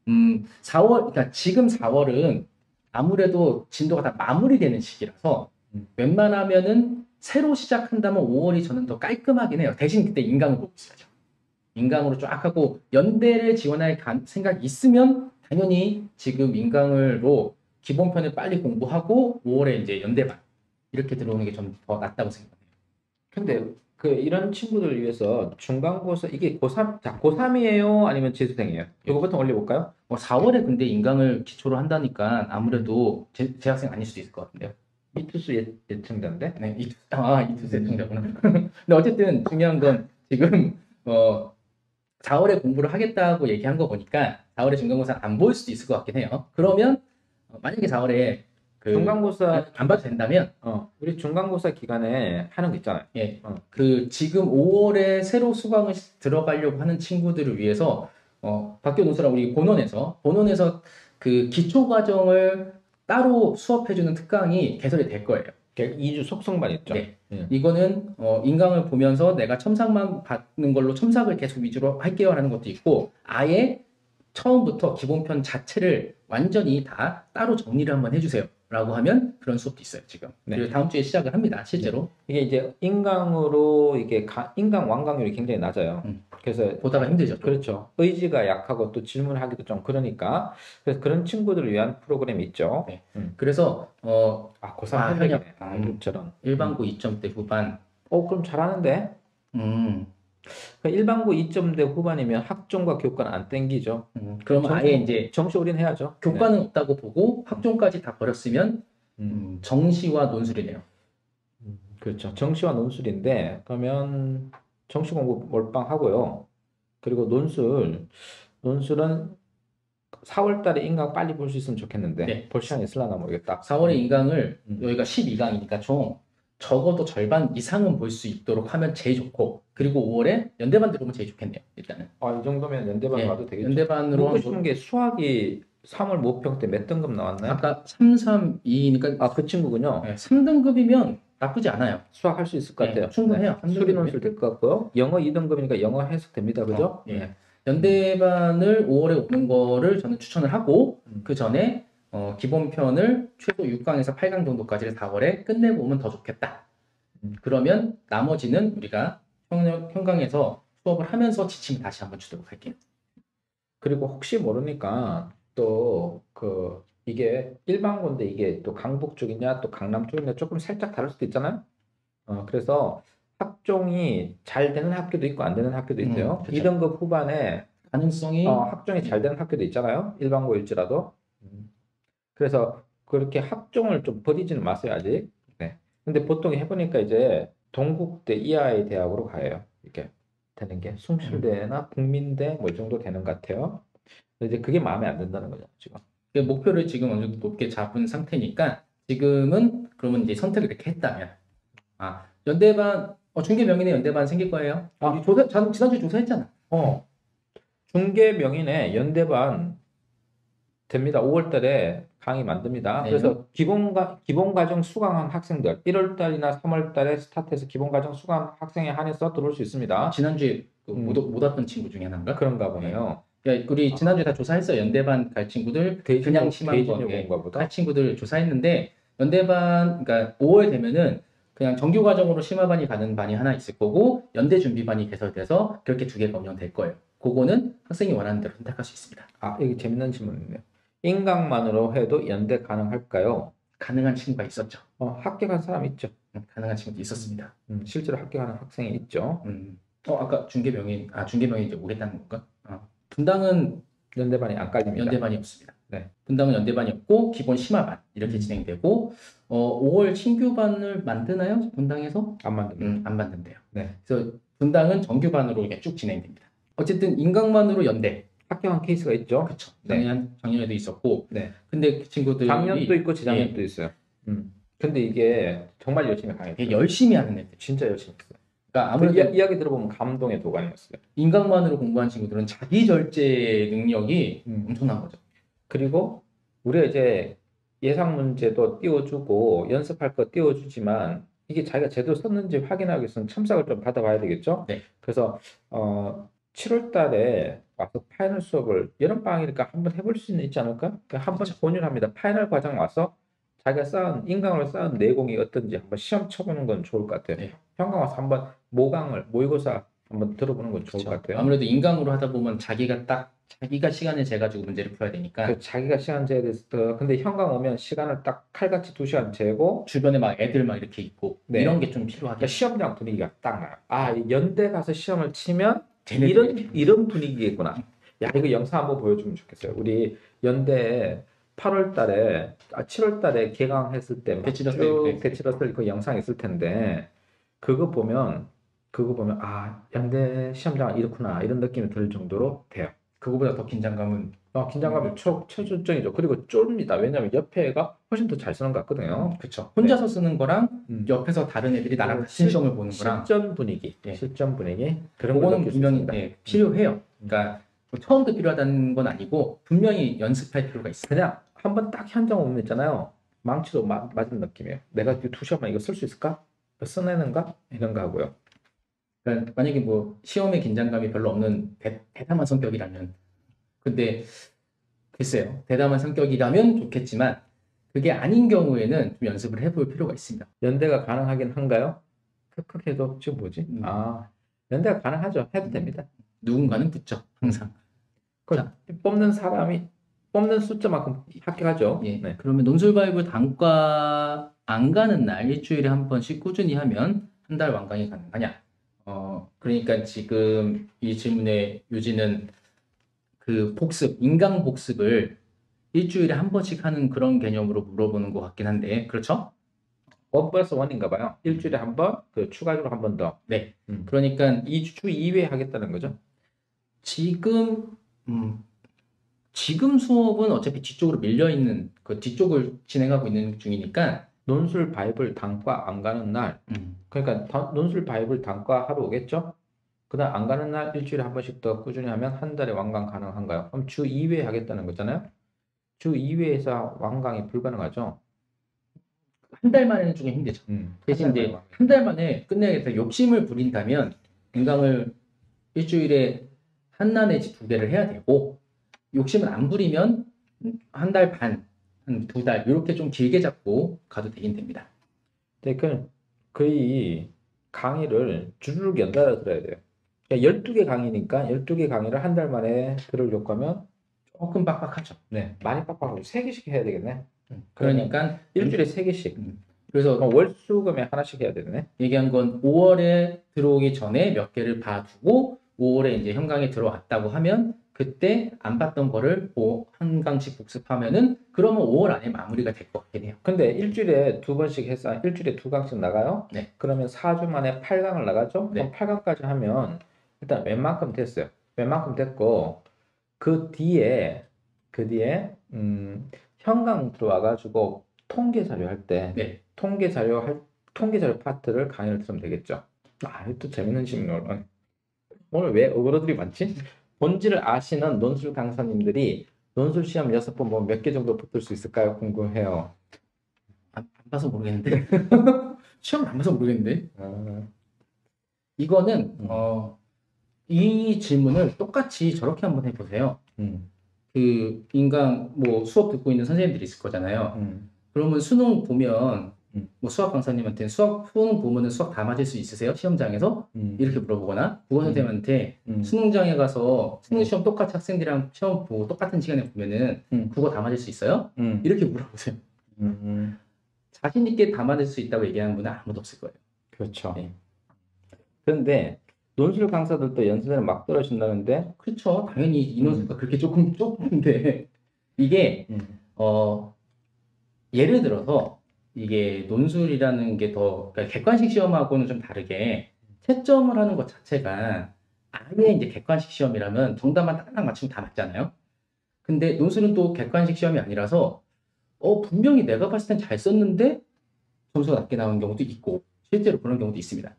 4월, 그러니까 지금 4월은 아무래도 진도가 다 마무리되는 시기라서 웬만하면은 새로 시작한다면 5월이 저는 더 깔끔하긴 해요. 대신 그때 인강을 보고 있어야죠. 인강으로 쫙 하고 연대를 지원할 생각이 있으면 당연히 지금 인강으로 기본편을 빨리 공부하고 5월에 이제 연대반 이렇게 들어오는 게 좀 더 낫다고 생각해요. 근데 이런 친구들을 위해서 중간고사 이게 고3 자 고3이에요 아니면 재수생이에요? 이거 보통 올려볼까요? 4월에 근데 인강을 기초로 한다니까 아무래도 재학생 아닐 수도 있을 것 같은데요. 이투수 예청자인데? 네, 이투수 예청자구나. 근데 어쨌든 중요한 건 지금 4월에 공부를 하겠다고 얘기한 거 보니까 4월에 중간고사 안 볼 수도 있을 것 같긴 해요. 그러면 만약에 4월에 중간고사 안 봐도 된다면 우리 중간고사 기간에 하는 거 있잖아요. 예, 지금 5월에 새로 수강을 들어가려고 하는 친구들을 위해서 박교 논술랑 우리 본원에서 그 기초 과정을 따로 수업해주는 특강이 개설이 될 거예요. 2주 속성반 있죠. 네. 이거는 인강을 보면서 내가 첨삭만 받는 걸로 첨삭을 계속 위주로 할게요 하는 것도 있고 아예 처음부터 기본편 자체를 완전히 다 따로 정리를 한번 해주세요 라고 하면 그런 수업도 있어요 지금. 네. 그리고 다음 주에 시작을 합니다 실제로. 이게 이제 인강으로 이게 인강 완강률이 굉장히 낮아요. 그래서 보다가 힘들죠. 그렇죠. 의지가 약하고 또 질문하기도 좀 그러니까 그래서 그런 친구들을 위한 프로그램이 있죠. 네. 그래서 고3 현역 이처럼 일반고 2점대 후반. 그럼 잘하는데. 일반고 2점대 후반이면 학종과 교과는 안 땡기죠. 그러면 아예 이제 정시 올인해야죠. 교과는 없다고 보고 학종까지 다 버렸으면 정시와 논술이네요. 그렇죠. 정시와 논술인데 그러면 정시 공부 몰빵하고요. 그리고 논술은 4월 달에 인강 빨리 볼 수 있으면 좋겠는데 네. 볼 시간이 있으려나 모르겠다. 4월에 인강을 여기가 12강이니까 총 적어도 절반 이상은 볼 수 있도록 하면 제일 좋고 그리고 5월에 연대반 들어오면 제일 좋겠네요. 일단은. 이 정도면 연대반 가도 되겠죠. 연대반으로 묻고 싶은 게 수학이 3월 모평 때 몇 등급 나왔나요? 아까 3, 3, 2니까 그 친구군요. 네, 3등급이면 나쁘지 않아요. 수학 할 수 있을 것 같아요. 충분해요. 수리 논술 될 것 같고요. 영어 2등급이니까 영어 해석됩니다. 그죠? 연대반을 5월에 오는 거를 저는 추천을 하고 그 전에 기본편을 최소 6강에서 8강 정도까지를 4월에 끝내고 오면 더 좋겠다. 그러면 나머지는 우리가 현강에서 수업을 하면서 지침 다시 한번 주도록 할게요. 그리고 혹시 모르니까 또 이게 일반고인데 이게 또 강북 쪽이냐 또 강남 쪽이냐 조금 살짝 다를 수도 있잖아요. 그래서 학종이 잘 되는 학교도 있고 안 되는 학교도 있어요. 그렇죠. 2등급 후반에 가능성이 학종이 잘 되는 학교도 있잖아요. 일반고일지라도. 그래서 그렇게 학종을 좀 버리지는 마세요 아직. 네. 근데 보통 해보니까 이제 동국대 이하의 대학으로 가요. 이렇게 되는 게 숭실대나 국민대 뭐 이 정도 되는 것 같아요. 이제 그게 마음에 안 든다는 거죠 지금. 목표를 지금 어느 정도 높게 잡은 상태니까 지금은 그러면 이제 선택을 이렇게 했다면 연대반 중계 명인의 연대반 생길 거예요. 우리 지난주에 조사했잖아. 중계 명인의 연대반 됩니다. 5월달에 강의 만듭니다. 네. 그래서 기본과정 수강한 학생들 1월달이나 3월달에 스타트해서 기본과정 수강 학생에 한해서 들어올 수 있습니다. 지난주에 못 왔던 친구 중에 하나인가? 그런가 보네요. 우리 지난주에 다 조사했어요. 연대반 갈 친구들, 그냥 심한 갈 친구들 조사했는데 연대반, 그러니까 5월 되면은 그냥 정규 과정으로 심화반이 가는 반이 하나 있을 거고 연대 준비반이 개설돼서 그렇게 두 개가 운영될 거예요. 그거는 학생이 원하는 대로 선택할 수 있습니다. 여기 재밌는 질문이네요. 인강만으로 해도 연대 가능할까요? 가능한 친구가 있었죠. 합격한 사람 있죠. 가능한 친구도 있었습니다. 실제로 합격하는 학생이 있죠. 아까 중계명인 이제 오겠다는 건가? 분당은 연대반이 안 깔립니다. 연대반이 없습니다. 네. 분당은 연대반이었고 기본 심화반 이렇게 진행되고 5월 신규반을 만드나요? 분당에서? 안 만듭니다. 안 만든대요. 네. 그래서 분당은 정규반으로 이렇게 쭉 진행됩니다. 어쨌든 인강반으로 연대 합격한 케이스가 있죠. 그렇죠. 네. 작년에도 있었고. 네. 근데 그 친구들이 작년도 있고 재작년도 있어요. 근데 이게 정말 열심히 강의했어요. 열심히 하는 애들. 진짜 열심히 했어요. 그러니까 아무래도 이야기 들어보면 감동의 도가니였어요. 인강반으로 공부한 친구들은 자기 절제 능력이 엄청난 거죠. 그리고 우리가 이제 예상 문제도 띄워주고 연습할 거 띄워주지만 이게 자기가 제대로 썼는지 확인하기 위해서는 첨삭을 좀 받아봐야 되겠죠. 네. 그래서 7월 달에 와서 파이널 수업을 여름방학이니까 한번 해볼 수는 있지 않을까? 한번 본인합니다. 파이널 과정 와서 자기가 쌓은 인강으로 쌓은 내공이 어떤지 한번 시험 쳐보는 건 좋을 것 같아요. 네. 현강 와서 한번 모의고사 한번 들어보는 건 좋을 것 같아요. 아무래도 인강으로 하다 보면 자기가 시간을 재가지고 문제를 풀어야 되니까. 자기가 시간 재야 돼서 근데 현강 오면 시간을 딱 칼같이 2시간 재고 주변에 막 애들 막 이렇게 있고 네. 이런 게 좀 필요하죠. 그러니까 시험장 분위기가 딱 나요. 연대 가서 시험을 치면 이런 분위기겠구나. 야, 이거 영상 한번 보여주면 좋겠어요. 우리 연대 8월 달에 7월 달에 개강했을 때 배치러들 그 영상 있을 텐데 그거 보면 연대 시험장 이런 느낌이 들 정도로 돼요. 그거보다 더 긴장감은 초절정이죠. 그리고 쫄립니다. 왜냐하면 옆에 애가 훨씬 더 잘 쓰는 것 같거든요. 그렇죠. 혼자서 쓰는 거랑 옆에서 다른 애들이 나랑 같은 시험을 보는 거랑 실전 분위기 그런 거는 분명히 필요해요. 그러니까 처음부터 필요하다는 건 아니고 분명히 연습할 필요가 있어요. 그냥 한번 딱 현장 오면 있잖아요. 망치로 맞은 느낌이에요. 내가 2시간만 이거 쓸 수 있을까? 써내는가? 이런 거 하고요. 그러니까 만약에 뭐 시험에 긴장감이 별로 없는 대담한 성격이라면 근데 글쎄요. 대담한 성격이라면 좋겠지만 그게 아닌 경우에는 좀 연습을 해볼 필요가 있습니다. 연대가 가능하긴 한가요? 크크해도 지금 뭐지? 연대가 가능하죠. 해도 됩니다. 누군가는 붙죠. 항상. 뽑는 숫자만큼 합격하죠. 예. 네. 그러면 논술바이블 단과 안 가는 날 일주일에 한 번씩 꾸준히 하면 한 달 완강이 가능하냐? 그러니까 지금 이 질문의 요지는 그 인강 복습을 일주일에 한 번씩 하는 그런 개념으로 물어보는 것 같긴 한데, 그렇죠? 1+1인가 봐요. 일주일에 한 번, 추가적으로 한 번 더. 네. 그러니까 2주 2회 하겠다는 거죠. 지금 수업은 어차피 뒤쪽으로 밀려있는, 그 뒤쪽을 진행하고 있는 중이니까, 논술 바이블 단과 안 가는 날, 그러니까 논술 바이블 단과 하러 오겠죠? 그 다음 안 가는 날 일주일에 한 번씩 더 꾸준히 하면 한 달에 완강 가능한가요? 그럼 주 2회 하겠다는 거잖아요? 주 2회에서 완강이 불가능하죠? 한 달 만에는 좀 힘들죠. 대신 이제 한 달 만에 끝내야겠다 욕심을 부린다면 인강을 일주일에 하나 내지 2개를 해야 되고 욕심을 안 부리면 한 달 반, 한 2달 이렇게 좀 길게 잡고 가도 되긴 됩니다. 네, 거의 강의를 주르륵 연달아 들어야 돼요. 12개 강의니까 12개 강의를 한 달 만에 들으려고 하면 조금 빡빡하죠. 네, 많이 빡빡하고 3개씩 해야 되겠네. 그러니까 일주일에 3개씩. 그래서 월수금에 하나씩 해야 되네. 얘기한 건 5월에 들어오기 전에 몇 개를 봐두고 5월에 이제 현강에 들어왔다고 하면 그때 안 봤던 거를 한 강씩 복습하면은 그러면 5월 안에 마무리가 될 것 같긴 해요. 근데 일주일에 2번씩 해서 일주일에 2강씩 나가요? 네. 그러면 4주 만에 8강을 나가죠? 네. 그럼 8강까지 하면 일단 웬만큼 됐어요. 웬만큼 됐고 그 뒤에 현강 들어와가지고 통계 자료 할 때 네. 통계 자료 파트를 강의를 들으면 되겠죠. 또 재밌는 질문. 오늘 왜 어그로들이 많지? 본질을 아시는 논술 강사님들이 논술 시험 6번 보면 몇 개 정도 붙을 수 있을까요? 궁금해요. 안 봐서 모르겠는데. 시험 안 봐서 모르겠는데. 이거는 이 질문을 똑같이 저렇게 한번 해보세요. 그 인강 뭐 수업 듣고 있는 선생님들이 있을 거잖아요. 그러면 수능 보면 뭐 수학 강사님한테 수능 보면은 수학 다 맞을 수 있으세요? 시험장에서? 이렇게 물어보거나 국어 선생님한테 수능장에 가서 수능 시험 똑같이 학생들이랑 시험 보고 똑같은 시간에 보면은 국어 다 맞을 수 있어요? 이렇게 물어보세요. 자신 있게 다 맞을 수 있다고 얘기하는 분은 아무도 없을 거예요. 그렇죠. 네. 그런데 논술 강사들도 연수생을 막 떨어진다는데? 그렇죠. 당연히 인원수가 그렇게 조금 적은데 이게 예를 들어서 이게 논술이라는 게 더 그러니까 객관식 시험하고는 좀 다르게 채점을 하는 것 자체가 아예 이제 객관식 시험이라면 정답만 딱딱 맞추면 다 맞잖아요. 근데 논술은 또 객관식 시험이 아니라서 분명히 내가 봤을 땐 잘 썼는데 점수가 낮게 나오는 경우도 있고 실제로 그런 경우도 있습니다.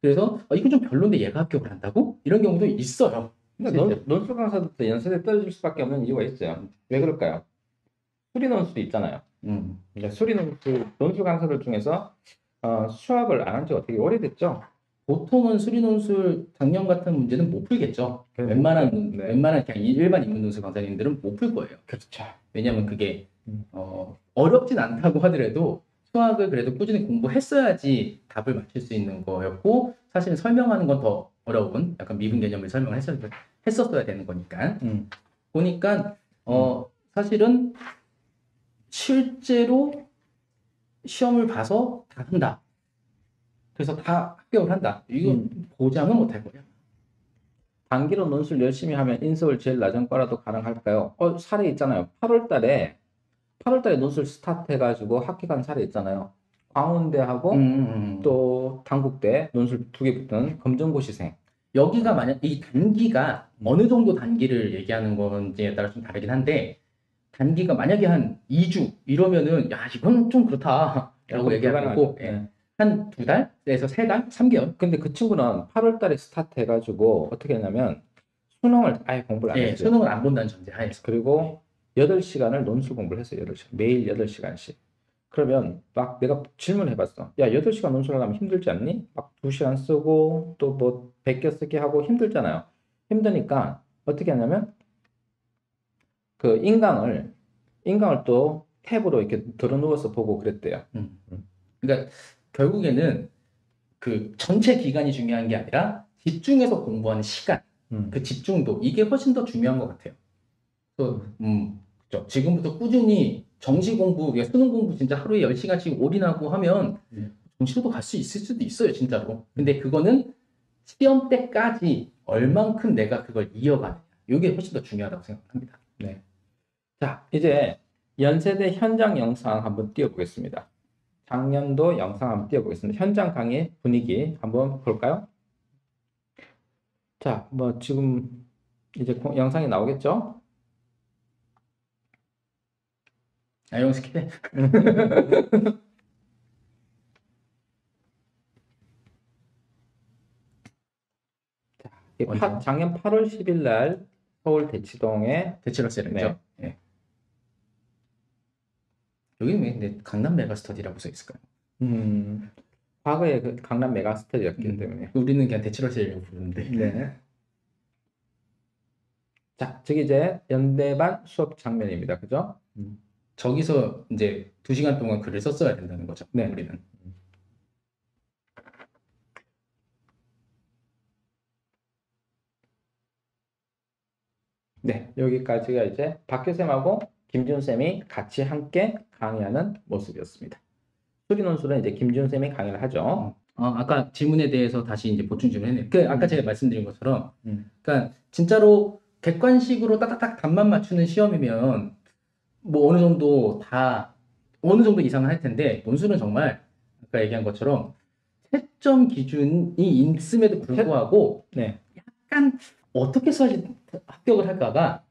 그래서 이건 좀 별론데 얘가 합격을 한다고? 이런 경우도 있어요. 근데 논술 강사들도 연세대 떨어질 수밖에 없는 이유가 있어요. 왜 그럴까요? 수리 논술이 있잖아요. 그러니까 수리 논술 강사들 중에서 수학을 안 한 지가 되게 오래됐죠. 보통은 수리 논술 작년 같은 문제는 못 풀겠죠. 웬만한 그냥 일반 인문 논술 강사님들은 못 풀 거예요. 그렇죠. 왜냐하면 그게 어렵진 않다고 하더라도 수학을 그래도 꾸준히 공부했어야지 답을 맞출 수 있는 거였고 사실은 설명하는 건 더 어려운 약간 미분 개념을 설명을 했었어야 되는 거니까 보니까 사실은 실제로 시험을 봐서 다 한다. 그래서 다 합격을 한다. 이건 보장은 못할 거예요. 단기로 논술 열심히 하면 인서울 제일 낮은 과라도 가능할까요? 사례 있잖아요. 8월 달에 논술 스타트 해가지고 합격한 사례 있잖아요. 광운대하고 또 단국대 논술 2개 붙은 검정고시생. 여기가 만약 이 단기가 어느 정도 단기를 얘기하는 건지에 따라 좀 다르긴 한데 단기가 만약에 한 2주 이러면은 야 이건 좀 그렇다 라고 얘기할 거고 한 2달에서 3달? 3개월? 근데 그 친구는 8월 달에 스타트 해가지고 어떻게 했냐면 수능을 아예 공부를 안 했어요. 수능을 안 본다는 전제 하에서. 그리고 8시간을 논술 공부를 했어요. 8시간. 매일 8시간씩. 그러면 막 내가 질문을 해봤어. 야, 8시간 논술하려면 힘들지 않니? 막 2시간 쓰고 또 뭐 100개 쓰기 하고 힘들잖아요. 힘드니까 어떻게 하냐면 그 인강을 또 탭으로 이렇게 들어 누워서 보고 그랬대요. 그러니까 결국에는 그 전체 기간이 중요한 게 아니라 집중해서 공부하는 시간, 그 집중도 이게 훨씬 더 중요한 것 같아요. 그래서 그렇죠. 지금부터 꾸준히 정시 공부, 수능 공부 진짜 하루에 10시간씩 올인하고 하면 정시로도 갈 수 있을 수도 있어요, 진짜로. 근데 그거는 시험 때까지 얼만큼 내가 그걸 이어가느냐. 이게 훨씬 더 중요하다고 생각합니다. 네. 자, 이제 연세대 현장 영상 한번 띄워보겠습니다. 작년도 영상 한번 띄워보겠습니다. 현장 강의 분위기 한번 볼까요? 자, 뭐 지금 이제 영상이 나오겠죠? 이거 스킵해. 자, 작년 8월 10일 날 서울 대치동에 대치러셀이죠. 네. 여기는 왜 근데 강남 메가스터디라고 써 있을까요? 과거에 그 강남 메가스터디였기 때문에 우리는 그냥 대치러셀이라고 부르는데. 네. 자, 저기 이제 연대반 수업 장면입니다. 그죠? 저기서 이제 2시간 동안 글을 썼어야 된다는 거죠. 네. 우리는. 네, 여기까지가 이제 박효쌤하고 김준쌤이 같이 함께 강의하는 모습이었습니다. 수리논술은 이제 김준쌤이 강의를 하죠. 아까 질문에 대해서 다시 이제 보충 질문했네요. 아까 제가 말씀드린 것처럼, 그러니까 진짜로 객관식으로 따닥딱 답만 맞추는 시험이면 뭐 어느 정도 이상은 할 텐데 논술은 정말 아까 얘기한 것처럼 채점 기준이 있음에도 불구하고 약간 어떻게 써야지 합격을 할까가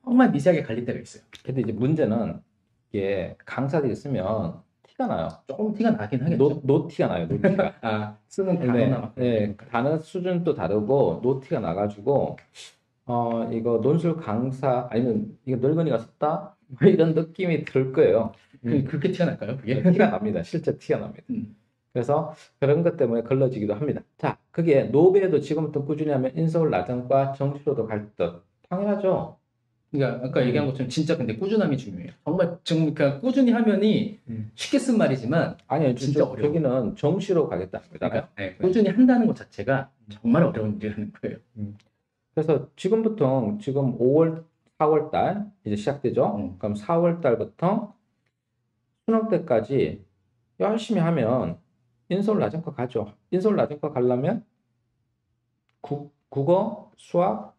정말 미세하게 갈릴 때가 있어요. 근데 이제 문제는 이게 강사들이 쓰면 티가 나요. 조금 티가 나긴 하겠죠. 노티가 나요. 노티가. 쓰는 단어나 막. 단어 수준도 다르고 노티가 나가지고 이거 논술 강사 아니면 이거 늙은이가 썼다 뭐 이런 느낌이 들 거예요. 그렇게 티가 날까요? 그게? 티가 납니다. 실제 티가 납니다. 그래서 그런 것 때문에 걸러지기도 합니다. 자, 그게 노베도 지금부터 꾸준히 하면 인서울 낮은과 정시로도 갈 듯. 당연하죠. 그러니까 아까 얘기한 것처럼 진짜 근데 꾸준함이 중요해요. 정말 그러니까 꾸준히 하면이 쉽게 쓴 말이지만 아니요, 진짜 어려워. 저기는 정시로 가겠다는 거잖아요. 그러니까, 꾸준히 한다는 것 자체가 정말 어려운 일이라는 거예요. 그래서 지금부터 지금 5월, 4월 달 이제 시작되죠. 그럼 4월 달부터 수능 때까지 열심히 하면 인서울 낮은과 가죠. 인서울 낮은과 가려면 국어, 수학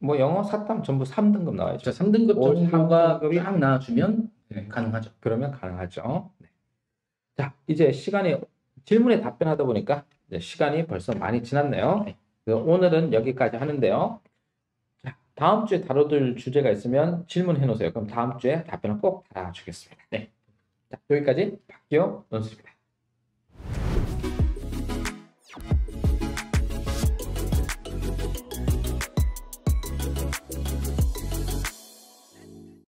뭐 영어 사탐 전부 3등급 나와야죠. 3등급 정도가 3등급이 쫙 나와주면 가능하죠. 그러면 가능하죠. 네. 자, 이제 시간이 질문에 답변하다 보니까 이제 시간이 벌써 많이 지났네요. 네. 그래서 오늘은 여기까지 하는데요. 자, 다음 주에 다뤄둘 주제가 있으면 질문해 놓으세요. 그럼 다음 주에 답변을 꼭 달아주겠습니다. 네. 자, 여기까지 박기호 논술입니다.